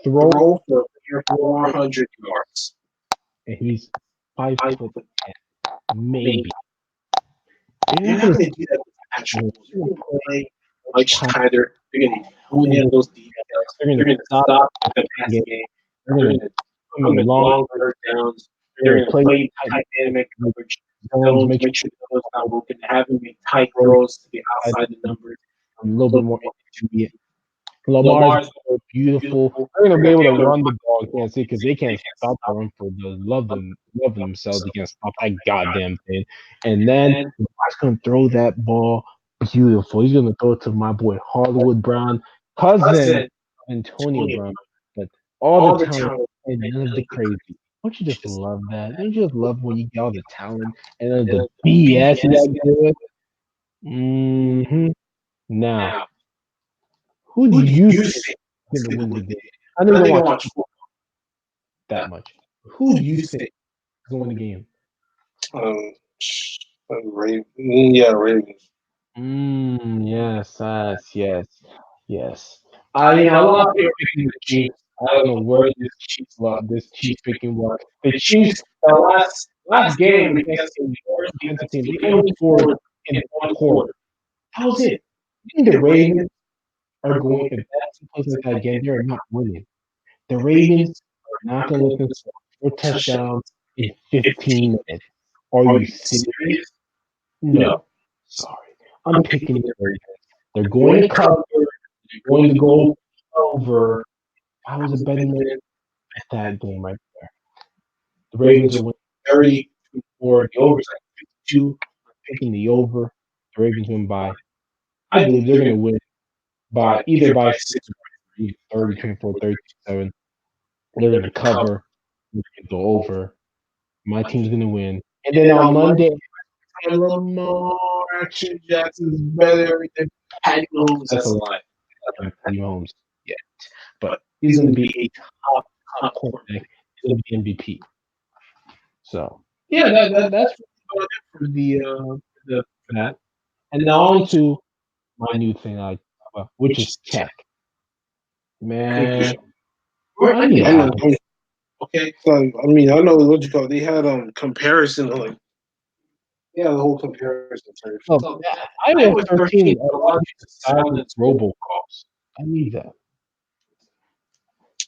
Throw for 400 yards. And he's 5'10", maybe. You're not going to do that with Patrick. You're going to play much tighter. You're going to hone in those details. They're going to stop the passing game. They're going to come in long third downs. They're going to play tight dynamic coverage zones, make sure the zone's not open, have him make tight throws to the outside the numbers. A little bit more intermediate. Lamar's beautiful. They're gonna be able to run the ball. Can't see because they can't stop the run for the love of themselves. They can't stop that goddamn thing. And then Lamar's gonna throw that ball beautiful. He's gonna throw it to my boy Hollywood Brown, cousin Antonio Brown. But all the talent and none of the crazy. Don't you just love that? Don't you just love when you get all the talent and then the BS you gotta get with? Now, who do you think is going to win the game? I know you don't watch football that much. Who do you think is going to win the game?
Um, yeah, Ravens.
Yes, yes, yes, yes. A lot of people are picking the Chiefs. I don't know where this Chiefs picking was. The Chiefs, the last game against the worst defensive team, they only scored in one quarter. That was it. You think the Ravens are going, if that team plays like that again, they're not winning. The Ravens are not going to let them score 4 touchdowns in 15 minutes. Are you serious? No. Sorry. I'm picking the Ravens. They're going to cover. They're going to go over. If I was a betting man, bet that game right there. The Ravens are winning 30 or the over is like 52. I'm picking the over. The Ravens win by, I believe they're going to win by either by 6 or 30, 24, 37. They're going to cover. They're going to go over. My team's going to win. And then on Monday, Lamar Action Jackson's better than Patty Mahomes. That's a lie. Patty Mahomes yet. But he's going to be a top quarterback. He's going to be MVP. So, yeah, that's for for that. And now on to my new thing I talk about, which is tech. Man, I need
I
an
know.
Apple.
So, I mean, I know what you call. They had comparison of like, yeah, the whole comparison thing.
Oh, iOS 13 allows you to silence robocalls. I need that.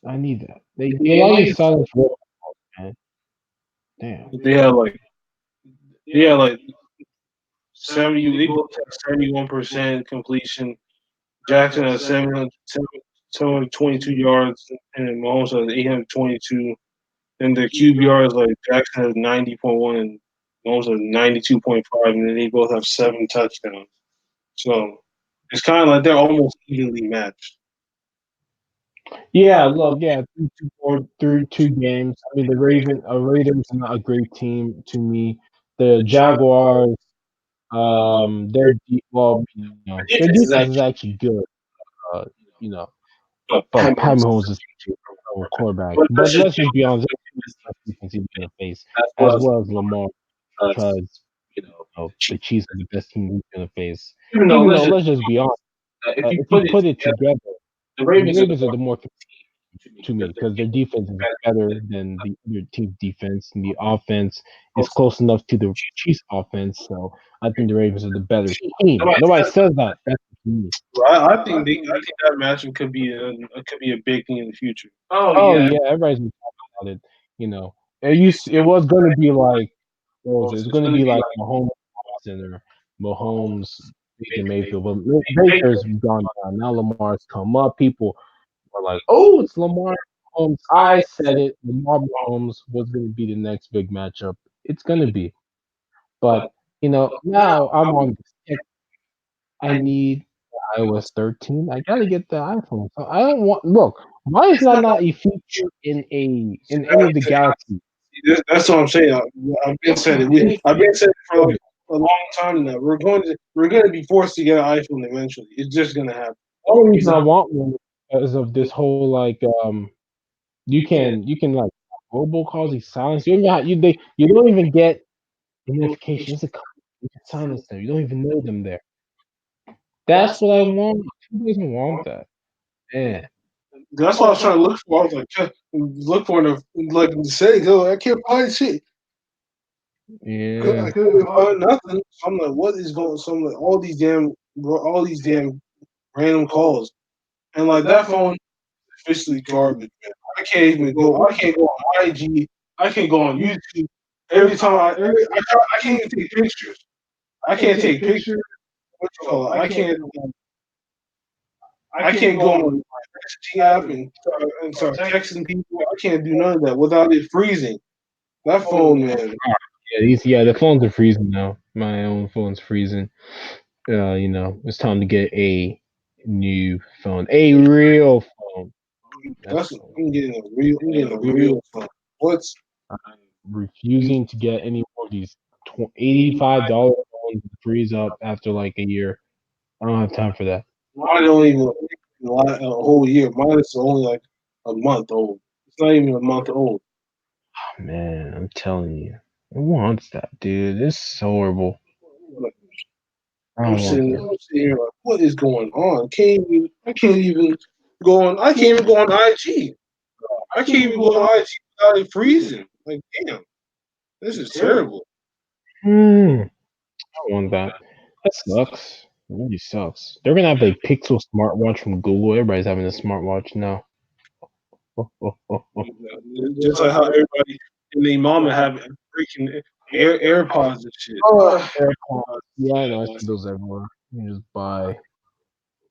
I need that. They allow you to silence robocalls, man. Damn.
They had like 70. They both have 71% completion. Jackson has 722 yards, and Mahomes has 822. And the QBR is like Jackson has 90.1 and Mahomes has 92.5, and then they both have 7 touchdowns. So it's kind of like they're almost evenly matched.
Yeah, look, yeah, through 2 games. I mean, the Ravens are not a great team to me. The Jaguars. Well, their defense is actually good. You know, but Pat Mahomes is a quarterback. But let's just be honest, that's the best defense he's gonna face, as well as Lamar, because the Chiefs are the best team he's gonna face. Even though, let's just be honest, if you put it together, the Ravens are the more to me because their defense is better than the other team's defense, and the offense is close enough to the Chiefs' offense. So I think the Ravens are the better team. Nobody says that. That's to me.
I think that matchup could be a big thing in the future.
Oh yeah, everybody's been talking about it. You know, it was going to be like what was it? It's going to be like Mahomes Watson or Mahomes Baker Mayfield, but Baker's gone down. Now Lamar's come up. People are like, "Oh, it's Lamar Mahomes." I said it. Lamar Mahomes was going to be the next big matchup. It's going to be, but now I'm on this kick. I need iOS 13. I gotta get the iPhone. So I don't want. Look, why is that not a feature in any of the Galaxy?
That's what I'm saying. I've been said it. I've been saying it for like a long time now. We're going to be forced to get an iPhone eventually. It's just going to happen.
The only reason I want one is of this whole like you can like robocalls, these silence. You don't even you don't even get the notification. It's a you can silence them. You don't even know them there. That's what I want. Who doesn't want that? Yeah.
That's what I was trying to look for. I was like, look for it. Like say, go. I can't find shit.
Yeah.
I couldn't find nothing. So I'm like, what is going? So I'm like, all these damn random calls, and like that phone is officially garbage. Man. I can't even go. I can't go on IG. I can't go on YouTube. I can't even take pictures. I can't take pictures. What you call it? I can't go on my messaging app and start texting people. I can't do none of that without it freezing. That phone, man.
The phones are freezing now. My own phone's freezing. It's time to get a new phone, a real phone. That's
That's I'm getting a real phone. What's
refusing to get any more of these $85 phones that freeze up after like a year. I don't have time for that.
mine don't even a whole year. Mine is only like a month old. It's not even a month old.
Man, I'm telling you, who wants that, dude? It's so horrible.
Like,
I don't want that.
I'm sitting here like, what is going on? I can't even go on. I can't even go on IG. I can't even go on IG without it freezing. Like, damn, this is terrible.
I don't want that. That sucks. It really sucks. They're gonna have like Pixel smartwatch from Google. Everybody's having a smartwatch now.
Just like how everybody and their mama have freaking AirPods and shit.
AirPods. Yeah, I know. I see those everywhere. You just buy.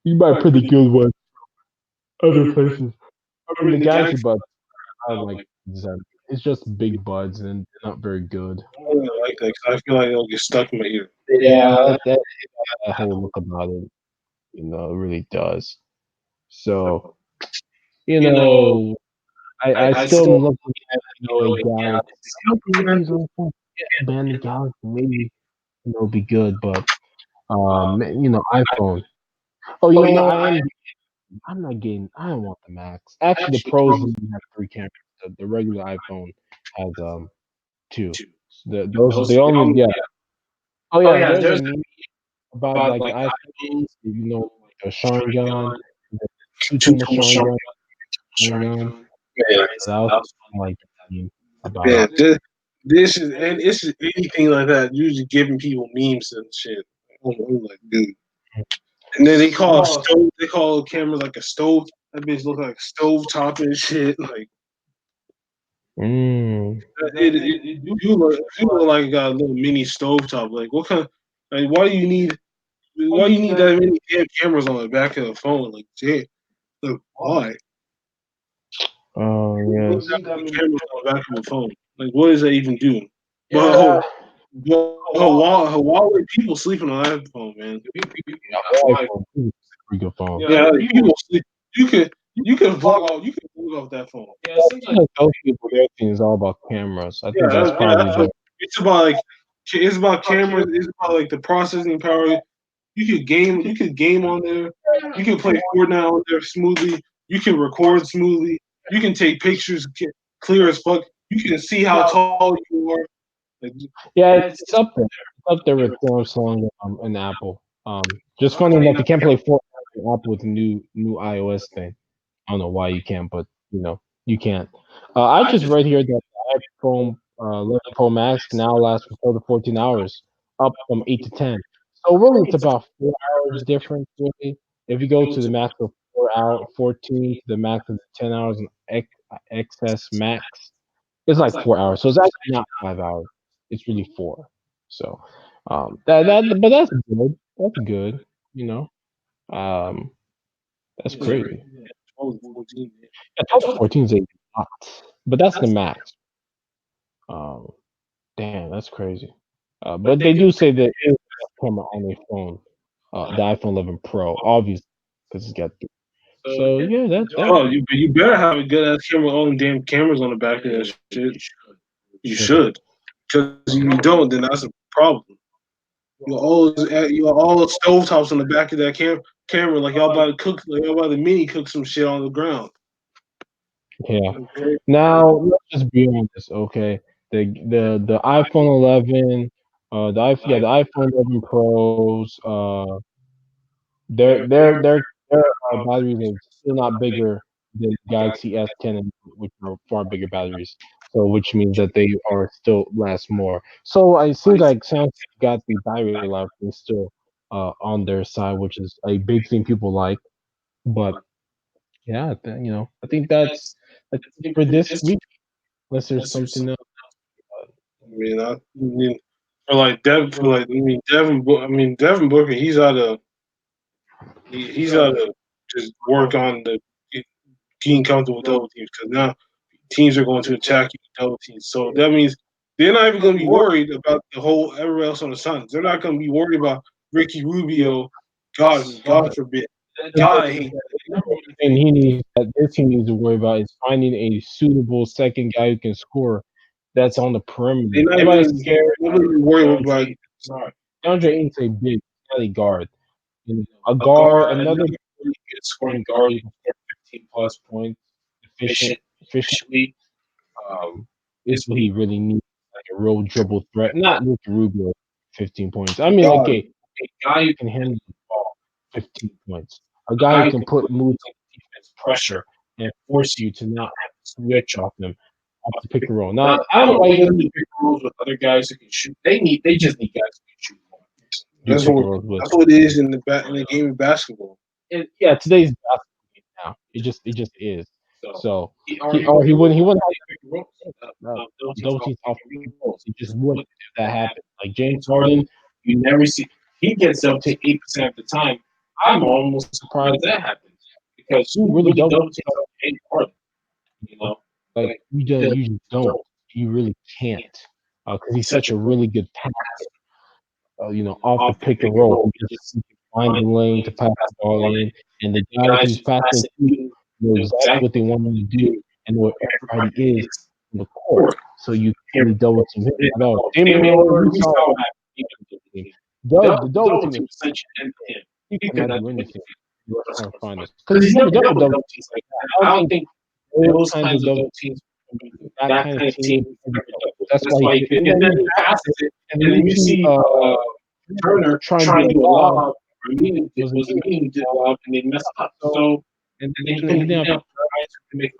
You buy pretty good ones other places. I mean, the Galaxy Buds. I don't like design. It's just big buds and they're not very good.
I don't really like that 'cause I feel like it'll get stuck in my ear.
Yeah, that whole look about it, it really does. So, you know, I still am looking at, a Galaxy. I'm looking at these little phones. Yeah, band the Galaxy, maybe, be good, but, iPhone. Oh, you know what? I'm not getting, I don't want the Max. Actually, the Pros don't even have three cameras. The regular iPhone has, two. The only, yeah. Oh, yeah, there's a meme about like the iPhones, like a Sharingan, the shoot them with Sharingan. That was like the meme about
Yeah,
it.
this is anything like that. Usually giving people memes and shit. I'm like, dude. And then they call a camera like a stove. That bitch look like stove top and shit. Like
Mm.
you look like it got a little mini stove top. Like what kind? Like why you need that many damn cameras on the back of the phone? Like, damn, like, why?
Oh
What is
yes.
that many cameras on the back of the phone? Like, what does that even do? But
Yeah.
Huawei people sleeping on that phone, man.
Yeah, the iPhone is a pretty good phone.
Yeah, like, people sleep. You could you can vlog off that phone.
Yeah, it seems like those people, their thing is all about cameras. I think
Yeah,
that's probably the
it's about like It's about cameras. It's about like the processing power. You could game. You could game on there. You can play Fortnite on there smoothly. You can record smoothly. You can take pictures clear as fuck. You can see how tall you are. Like,
Yeah, it's up there. It's up there with Samsung and Apple. Just funny enough, you can't play Fortnite with Apple with the new iOS thing. I don't know why you can't, but you can't. I just read here that the iPhone 11 Pro Max can now last for 12 to 14 hours, up from 8 to 10. So really, it's about 4 hours difference. Really, if you go to the max of 4 hour 14 to the max of 10 hours and XS Max, it's like 4 hours. So it's actually not 5 hours. It's really four. So but that's good. That's good. You know, um, that's
yeah,
crazy.
yeah, 12 to 14.
Yeah, 12 to 14 is a lot, but that's the max. Um, Damn, that's crazy. But they do say that it is a camera on a phone, the iPhone 11 Pro, obviously, because it's got. So yeah,
Oh, you better have a good ass camera. All them damn cameras on the back of that shit. You should. Because if you don't, then that's a problem. You all stovetops on the back of that camera, like y'all about to cook, like y'all about to mini cook some shit on the ground.
yeah.
Okay.
Now let's just be honest, okay? The iPhone 11, the iPhone 11 Pros, their batteries are still not bigger than Galaxy S10, which are far bigger batteries. So which means that they are still last more. So it seems like Samsung got the battery life thing still on their side, which is a big thing people like. But yeah, I think that's it for this week. Unless there's something else.
I mean, for like Dev, for like I mean Devin, Devin Booker, he's out to just work on the getting comfortable with double teams because now teams are going to attack you with double teams. So that means they're not even going to be worried about the whole everyone else on the Suns. They're not going to be worried about Ricky Rubio. God forbid.
The
God, I hate
number one thing he needs that this team needs to worry about is finding a suitable second guy who can score that's on the perimeter.
they're not
Everybody's
even
scared
worried about.
guard. DeAndre Ayton's a big, skelly guard. A guard, another really good scoring guard who can score 15 plus points efficiently, is what he really needs. Like a real dribble threat. Not Ricky Rubio, 15 points. I mean, like
God.
a guy who can handle the ball, 15 points. A guy who can put moves on defense, pressure, and force you to not have to switch off them off the pick and roll. Now, I don't know why he doesn't do pick and rolls with other guys who can shoot. They just need guys who can shoot more. Do
That's
pick
what
and rolls with.
that's what it is in the game of basketball.
Yeah, today's basketball game now. It just is. So he wouldn't double teams off pick and rolls. He just wouldn't if that happened. Like James Harden, you never see he gets double teamed 8% of the time. I'm almost surprised that happens because who really double teams off James Harden? You know, like you just don't. You really can't because he's such a really good passer. Off the pick and roll. He can find the lane to pass the ball in, and the guys he's passing to know exactly what they want him to do and where everybody is in the court. So you can't really double team him at all. Damian Lillard, we saw what happened. He couldn't double team. The double team is essentially him. He could not do anything in the Western Finals because he's never done a double team like that. I don't think those kinds of double teams, that kind of team, ever double. That's why he could. And then he passes it, and then you see Turner trying to do a lob. It was a meaning to lob, and they messed up. So and then he didn't have guys who can make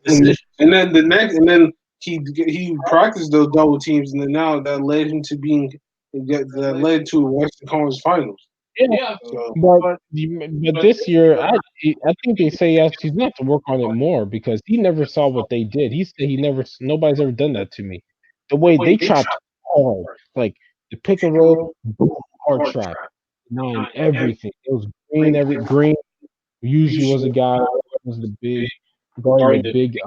decisions.
And then he practiced those double teams, and then now that led him to that led to Western Conference Finals.
Yeah,
So
but this year, I think they say he's going to have to work on it more because he never saw what they did. He said nobody's ever done that to me. The way they trapped hard, like the pick and roll, boom, hard trap, nine everything. It was green usually was a guy who was the big guarding the big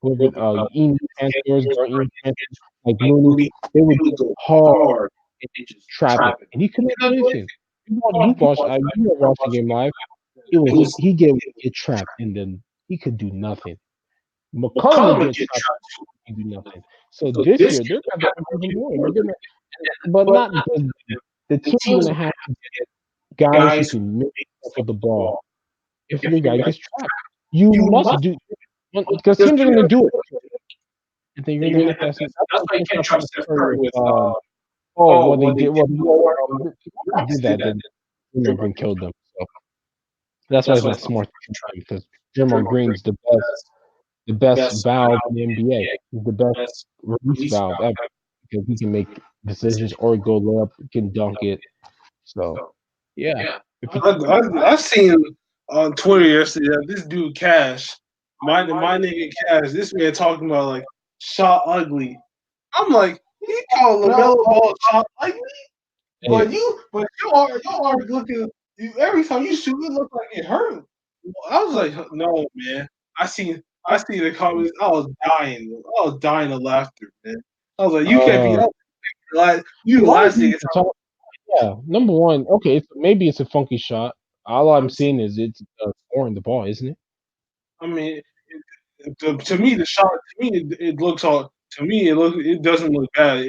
whoever Ian Panthers, guard Ian Panthers, like Mooney. They would go hard and just trap it, and he couldn't do anything. You were watching the game live. He get trapped, and then he could do nothing. McCollum would get trapped, he could do nothing. So this year they're gonna have to improve more. but not good. The team's gonna have to get guys who can make stuff with the ball. If your guy gets trapped, you must do because teams are gonna do it, and then you're gonna have to ask. That's why you can't trust Steph Curry with what they did. Well, they did that, then Green killed them. So that's why it's not smart to try because Draymond Green's the best valve in the NBA. He's the best release valve ever because he can make decisions or go layup, can dunk it. So yeah, if you
I seen on Twitter yesterday that this dude Cash, my nigga Cash, this man talking about like shot ugly. I'm like, he called LaMelo Ball shot ugly,
hey,
but you are looking. Every time you shoot, it look like it hurt. I was like, no, man. I see the comments. I was dying. I was dying of laughter, man. I was like, you can't be
uh,
up. Like, you
why
last
do you
nigga.
talk? Yeah, number one, okay, maybe it's a funky shot. All I'm seeing is it's scoring the ball, isn't it?
I mean, to me, the shot to me it looks all to me it doesn't look bad.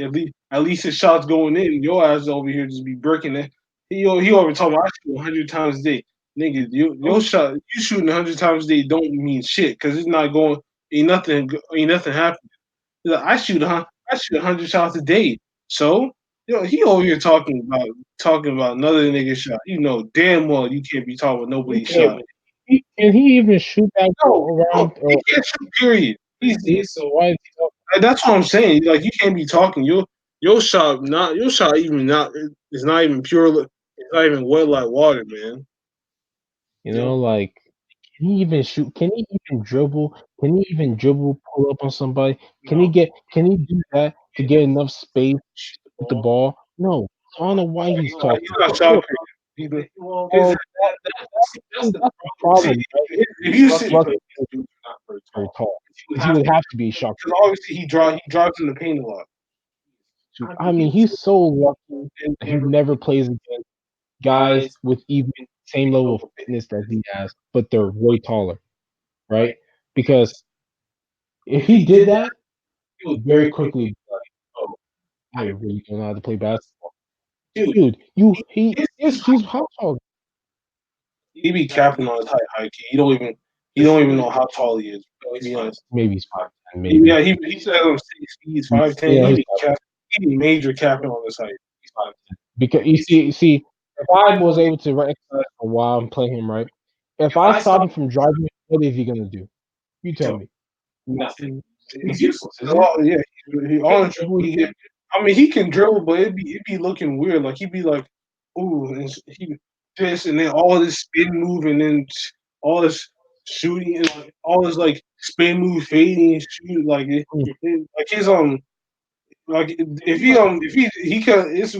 At least his shots going in. Your ass over here just be breaking it. He over talking about I shoot 100 times a day, nigga. Your shot you shooting 100 times a day don't mean shit because it's not going. Ain't nothing happening. He's like, I shoot 100 shots a day. So he over here talking about another nigga shot. You know damn well you can't be talking about nobody's shot.
Can he even shoot that
No,
ball around?
he
Or
can't shoot. Period.
so why is he talking?
That's what I'm saying. Like you can't be talking. Your shot even not. It's not even pure. It's not even wet like water, man.
Like, can he even shoot? Can he even dribble? Can he even dribble, pull up on somebody? Can he do that to get enough space with the ball? No. So I don't know why he's
He's
talking.
not shot creating. His,
Well, that's the
see,
problem, right?
if you see,
Russell is very tall. Because he would have to be a shot
because obviously he drives in the paint a lot.
creator. I mean, he's so lucky that he never plays against guys with even same level of fitness that he has, but they're way taller, right? Because if he did that, he would very quickly be like, "Oh, I really don't know how to play basketball." Dude, he's how tall?
He be capping on his height. He don't even know how tall he is. To be honest,
Maybe he's 5'10", maybe.
yeah, he said I'm 6 feet, 5'10".
Yeah,
He be major capping on his height.
because you see, if I was able to exercise for a while and play him right, if I stop him from driving, what is he gonna do? You tell me. Nothing. It's useless, isn't it?
Oh yeah, he on dribble. I mean, he can dribble, but it be looking weird. Like he'd be like, ooh, and he this, and then all this spin move, and then all this shooting, and like, all this like spin move, fading, and shoot. Like his like if he can, it's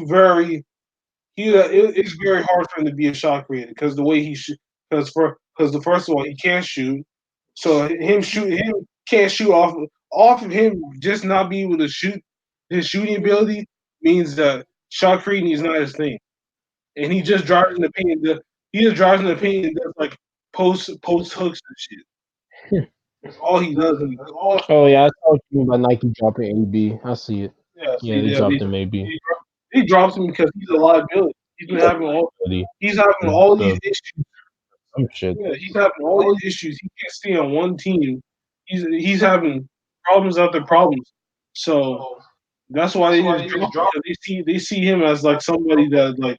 very hard for him to be a shot creator because the way he shoot. Because the first of all, he can't shoot. So him can't shoot off of him just not being able to shoot his shooting ability means that shot creating is not his thing. And he just drives in the paint. He just drives in the paint and does like post hooks and shit. All he does. And all
Oh yeah, I saw what you mean by Nike dropping AB. I see it.
yeah,
Yeah, they dropped him AB.
he drops him because he's a liability.
Buddy,
He's having all these issues.
some shit.
Yeah, he's having all these issues. He can't stay on one team. He's having problems after problems. So that's why they just drop him because they see him as like somebody that like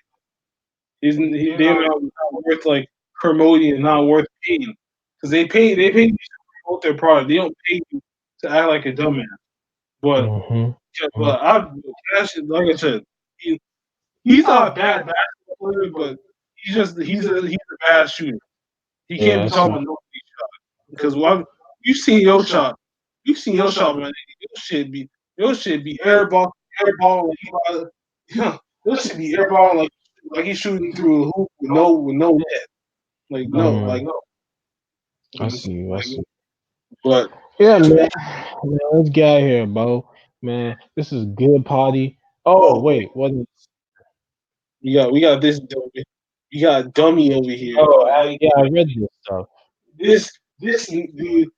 they're not worth like promoting and not worth paying because they pay you to promote their product. They don't pay you to act like a dumbass. But
Mm-hmm.
I Cash, like I said, he's not a bad basketball player, but he's a bad shooter. He can't
Yeah,
be
I
talking
see.
about nobody shot because you seen your shot. You seen your shot, man. Your shit be airball like your shit be airball like he's shooting through a hoop with no net. Like no,
Mm, I see you. I
like,
see.
but
Yeah, man. Man, let's get out of here, bro. Man, this is good party. Oh wait, what?
we got this dummy. We got dummy over here.
Oh, yeah, I read this stuff.
This dude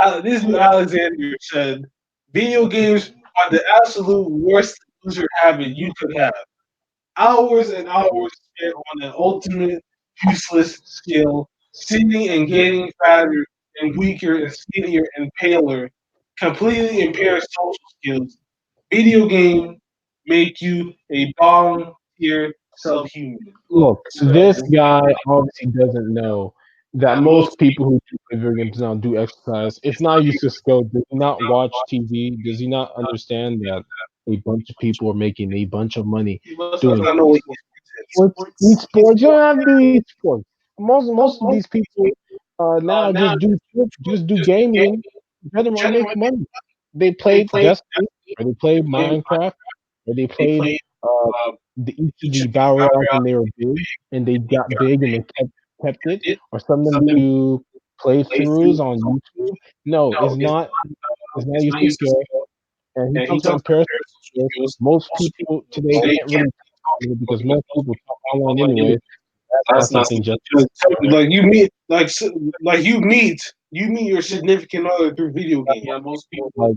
Alexander said video games are the absolute worst user habit you could have. Hours and hours spent on an ultimate useless skill, sitting and getting fatter and weaker and skinnier and paler, completely impairs social skills. Video game make you a bottom tier subhuman.
Look, this guy obviously doesn't know that most people who do play video games now do exercise. It's not useless skill. Does he not watch TV? Does he not understand that a bunch of people are making a bunch of money
He must
doing
not know what
sports? Esports. You don't have to do esports. Most of these people now just do gaming. Better to make money. They played Destiny, or they played Minecraft, or they played uh, each of the battle royals when they were big, and they got big and they kept it, or some of them do playthroughs on YouTube. No, it's not useless skill. And he talks about impairs skills. Most people today can't really talk about it because most people talk online anyway. That's not something just
like you meet like you meet your significant other through video games.
like most people.
A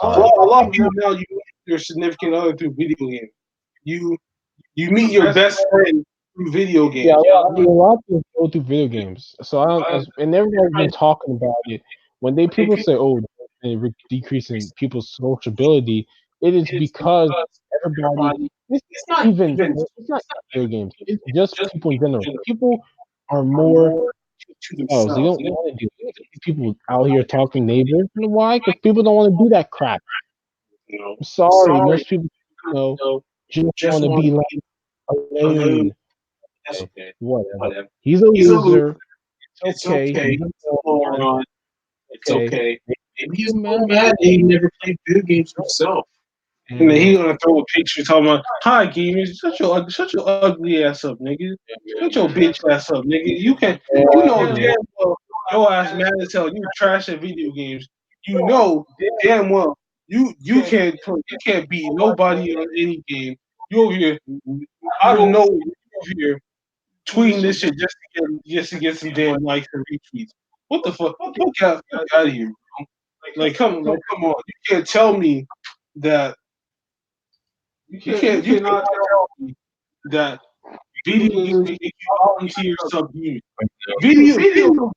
Sorry.
lot of people now you meet your significant other through video games. You you meet your best friend through video
Yeah,
games.
a lot of people go through video games. So and everybody's been talking about it. When people say, "Oh, decreasing people's sociability," it is because everybody. It's not video games. It's just people in general. People are more to themselves. They don't want to do. They don't see people out here talking neighbors. You know why? Because people don't want to do that crap.
You know,
I'm sorry, most people, just want to be left alone. Okay, whatever. He's a loser. It's okay. He's a moron. Okay. Maybe he's mad that he never played video games himself.
and then
And
he gonna throw a picture talking about, "Hi gamers, shut your ugly ass up, nigga. Shut your bitch ass up, nigga. You know
yeah,
damn well your ass mad as hell. You trash at video games. You know damn well you can't beat nobody on any game. You over here out of nowhere, you over here tweeting this shit just to get some damn likes and retweets. What the fuck? Fuck out of here. Come on. You can't tell me that you cannot tell me that video games make you volunteer subhuman. Video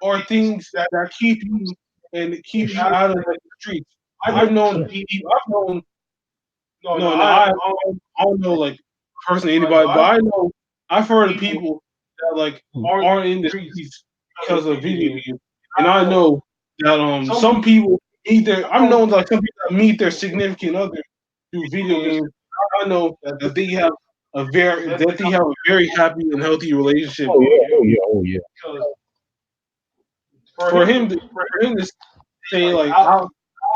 are things that keep you out of the streets. I've known no no I don't know like personally anybody, but I know I've heard of people that like aren't in the streets because of video games, and I know that some people meet their I've known like some people that meet their significant other through video games. I know that they have a very happy and healthy relationship.
oh yeah, oh yeah, oh yeah.
For him to say like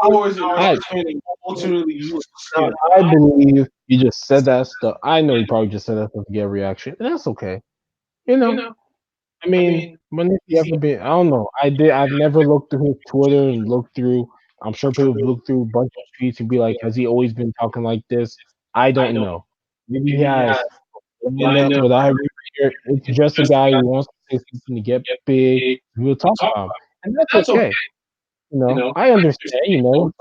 hours and
I
hours spending ultimately useless skill.
I believe you just said that stuff. I know you probably just said that stuff to get a reaction, and that's okay. You know, I mean, when has he ever been? I don't know. I've never looked through his Twitter and looked through. I'm sure people have looked through a bunch of tweets and be like, has he always been talking like this? I don't know. Maybe he has. And then what I hear, it's just a guy who wants to say something to get big. We'll talk about him, and that's okay. I understand.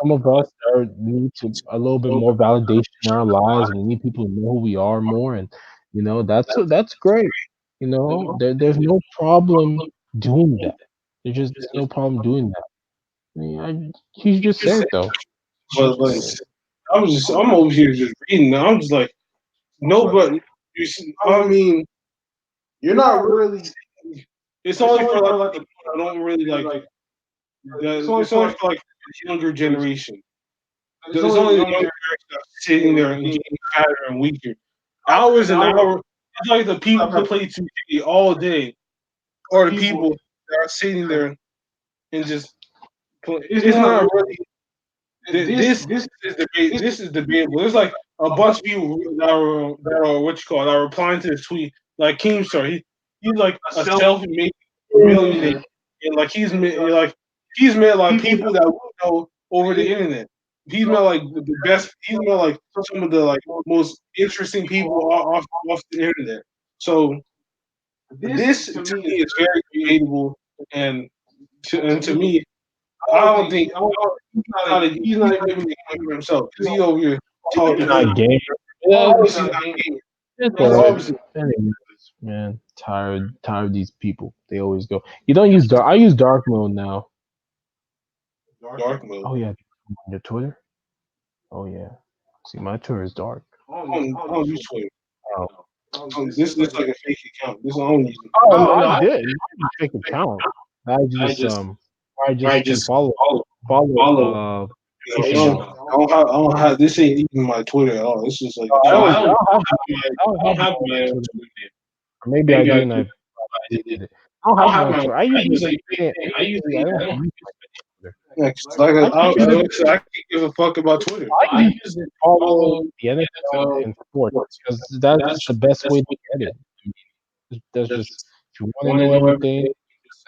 Some of us are need to a little bit more validation in our lives. We need people to know who we are more, and that's great. There's no problem doing that. There's no problem doing that. I mean, he just said it though.
But I'm over here just reading. I'm just like nobody. I mean, you're not really. It's only for like the people that don't really like that. It's only for like the younger generation. It's only the younger generation that's sitting there and getting fatter and weaker. Hours and hours. It's like the people that play 2K all day, or the people that are sitting there and just. It's not really. This is debatable. There's like a bunch of people that are what you call it, that are replying to this tweet. Like Keemstar, he's like a self-made millionaire, and like he's met like people that we know over the internet. He's met like the best. He's met like some of the like most interesting people off the internet. So this to me is very debatable, and to me, I don't think he's not even the king for himself because he over here.
You're not a gamer. Yeah,
obviously not game.
it's
That's
alright.
obviously
Anyways, man, tired of these people. They always go. You don't use dark. I use dark mode now.
dark mode.
Oh yeah, on your Twitter. Oh yeah. See, my Twitter is dark.
I don't use Twitter.
Oh,
This like a fake account. This I don't use.
oh no, I did. I fake account. I just I just can follow information now.
I don't have. This ain't even my Twitter at all. It's just like a fake.
I don't have my own Twitter. Or maybe I do and I deleted it. I don't have my own Twitter. I usually I don't use my Twitter.
Yeah, 'cause like
I use it
I can't give a fuck about Twitter.
I use it to follow the NFL and sports because that's the best way to get it. That's just if you want to know everything,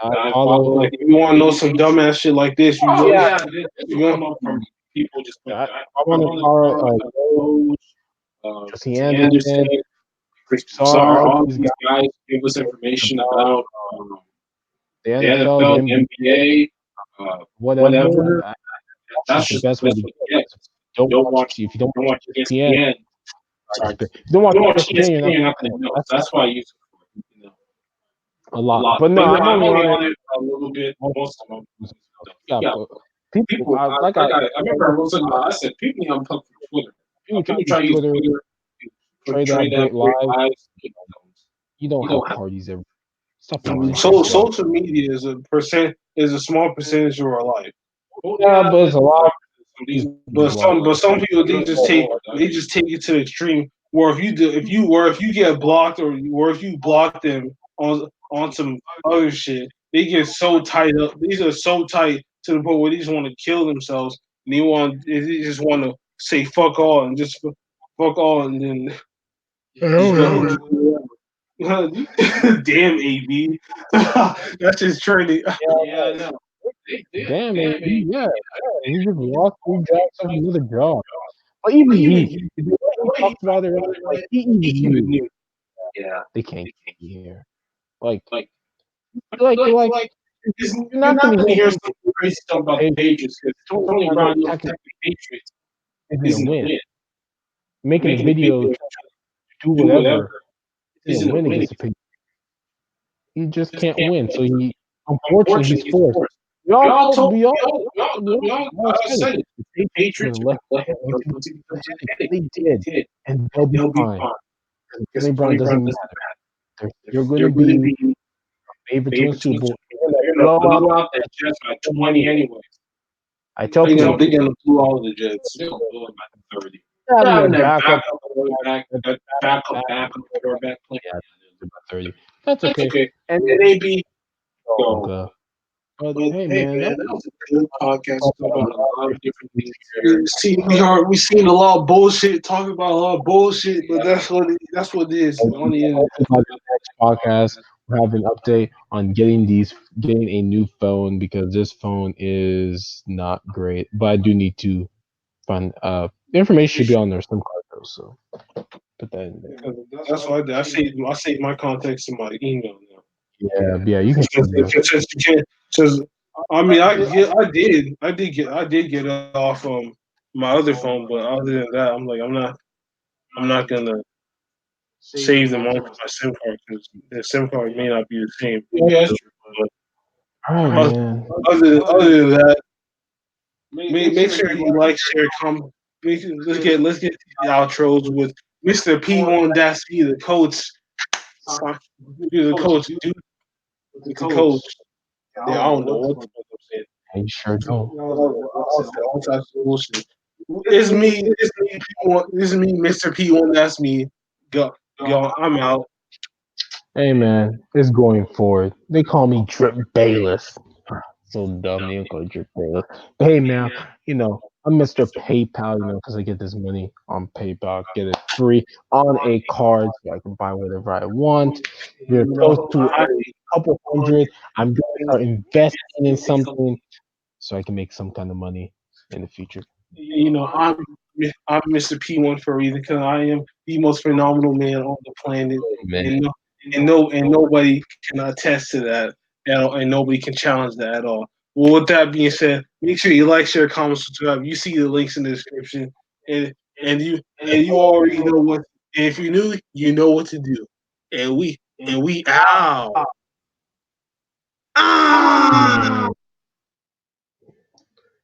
I follow.
Like if you want to know some dumbass shit like this, you
Oh
go.
yeah,
You go.
I want to follow Jesse Anderson, Sar, all these guys about the NFL, the NBA, whatever. That's just the best way to get it. If you don't watch ESPN, if you don't watch ESPN, you're not gonna know. That's a lot. But no, I'm only on it most of the time. Yeah, but people, I said, people try to use Twitter, portray that great lives. You don't have parties every. Stop lying to
So
yourself.
social media is a small percentage of our life.
Yeah, but it's a lot. These
But some people they just take it to the extreme. Where if you get blocked or if you block them on some other shit, they get so tight up. These are so tight to the point where they just want to kill themselves. And they just want to say fuck all and just fuck all and then just go. Damn, AB. That's just trending.
damn it, yeah, he just lost three jobs of another job. But even the way he talked about it, like he even knew they can't get me here. Like, like you're not gonna hear some crazy stuff about the Patriots because Tony Brown technically isn't a win. Making a video to do whatever isn't a win against the Patriots. He just can't win. So unfortunately, he's forced. We all said it. The Patriots would have left they did, and they'll be fine. Tony Brown doesn't matter. You're going to be favorite to win Super Bowl. You're going to blow out that Jets by 20 anyway. I tell people,
They're gonna blow all the Jets.
having their backup quarterback play. Yeah, about 30. That's okay. And maybe. Oh, God. But hey, man, that
That was a good podcast about a lot of different things. See, we seen a lot of bullshit, talking about a lot of bullshit, but that's what it is. On the end.
by the next podcast, we'll have an update on getting a new phone because this phone is not great. But I do need to find the information should be on their SIM card though, so put that in there.
That's what I did. I saved my contacts in my email now.
Yeah, you can send them.
Because I mean, I did get it off my other phone, but other than that, I'm not gonna save them onto my SIM card because the SIM card may not be the same. Yeah, that's true.
All
But
right, man.
other than that, make sure you like, share, comment. Let's get the outros with Mr. P1 Dasky, the coach. The coach, dude, the coach. Yeah, I don't know what the fuck I'm saying.
You sure don't.
All types of bullshit. It's me, Mr. P1. That's me. Go, I'm out.
Hey, man, it's going forward. They call me Drip Bayless. So dumb, they don't call me Drip Bayless. But hey, man, I'm Mr. PayPal, because I get this money on PayPal, get it free on a card so I can buy whatever I want. We're close to a couple hundred. I'm going to start investing in something so I can make some kind of money in the future.
I'm Mr. P1 for a reason because I am the most phenomenal man on the planet,
Man.
and nobody can attest to that, and nobody can challenge that at all. Well, with that being said, make sure you like, share, comment, subscribe. You see the links in the description, and and you already know what. And if you knew, you know what to do. And we out. Ah.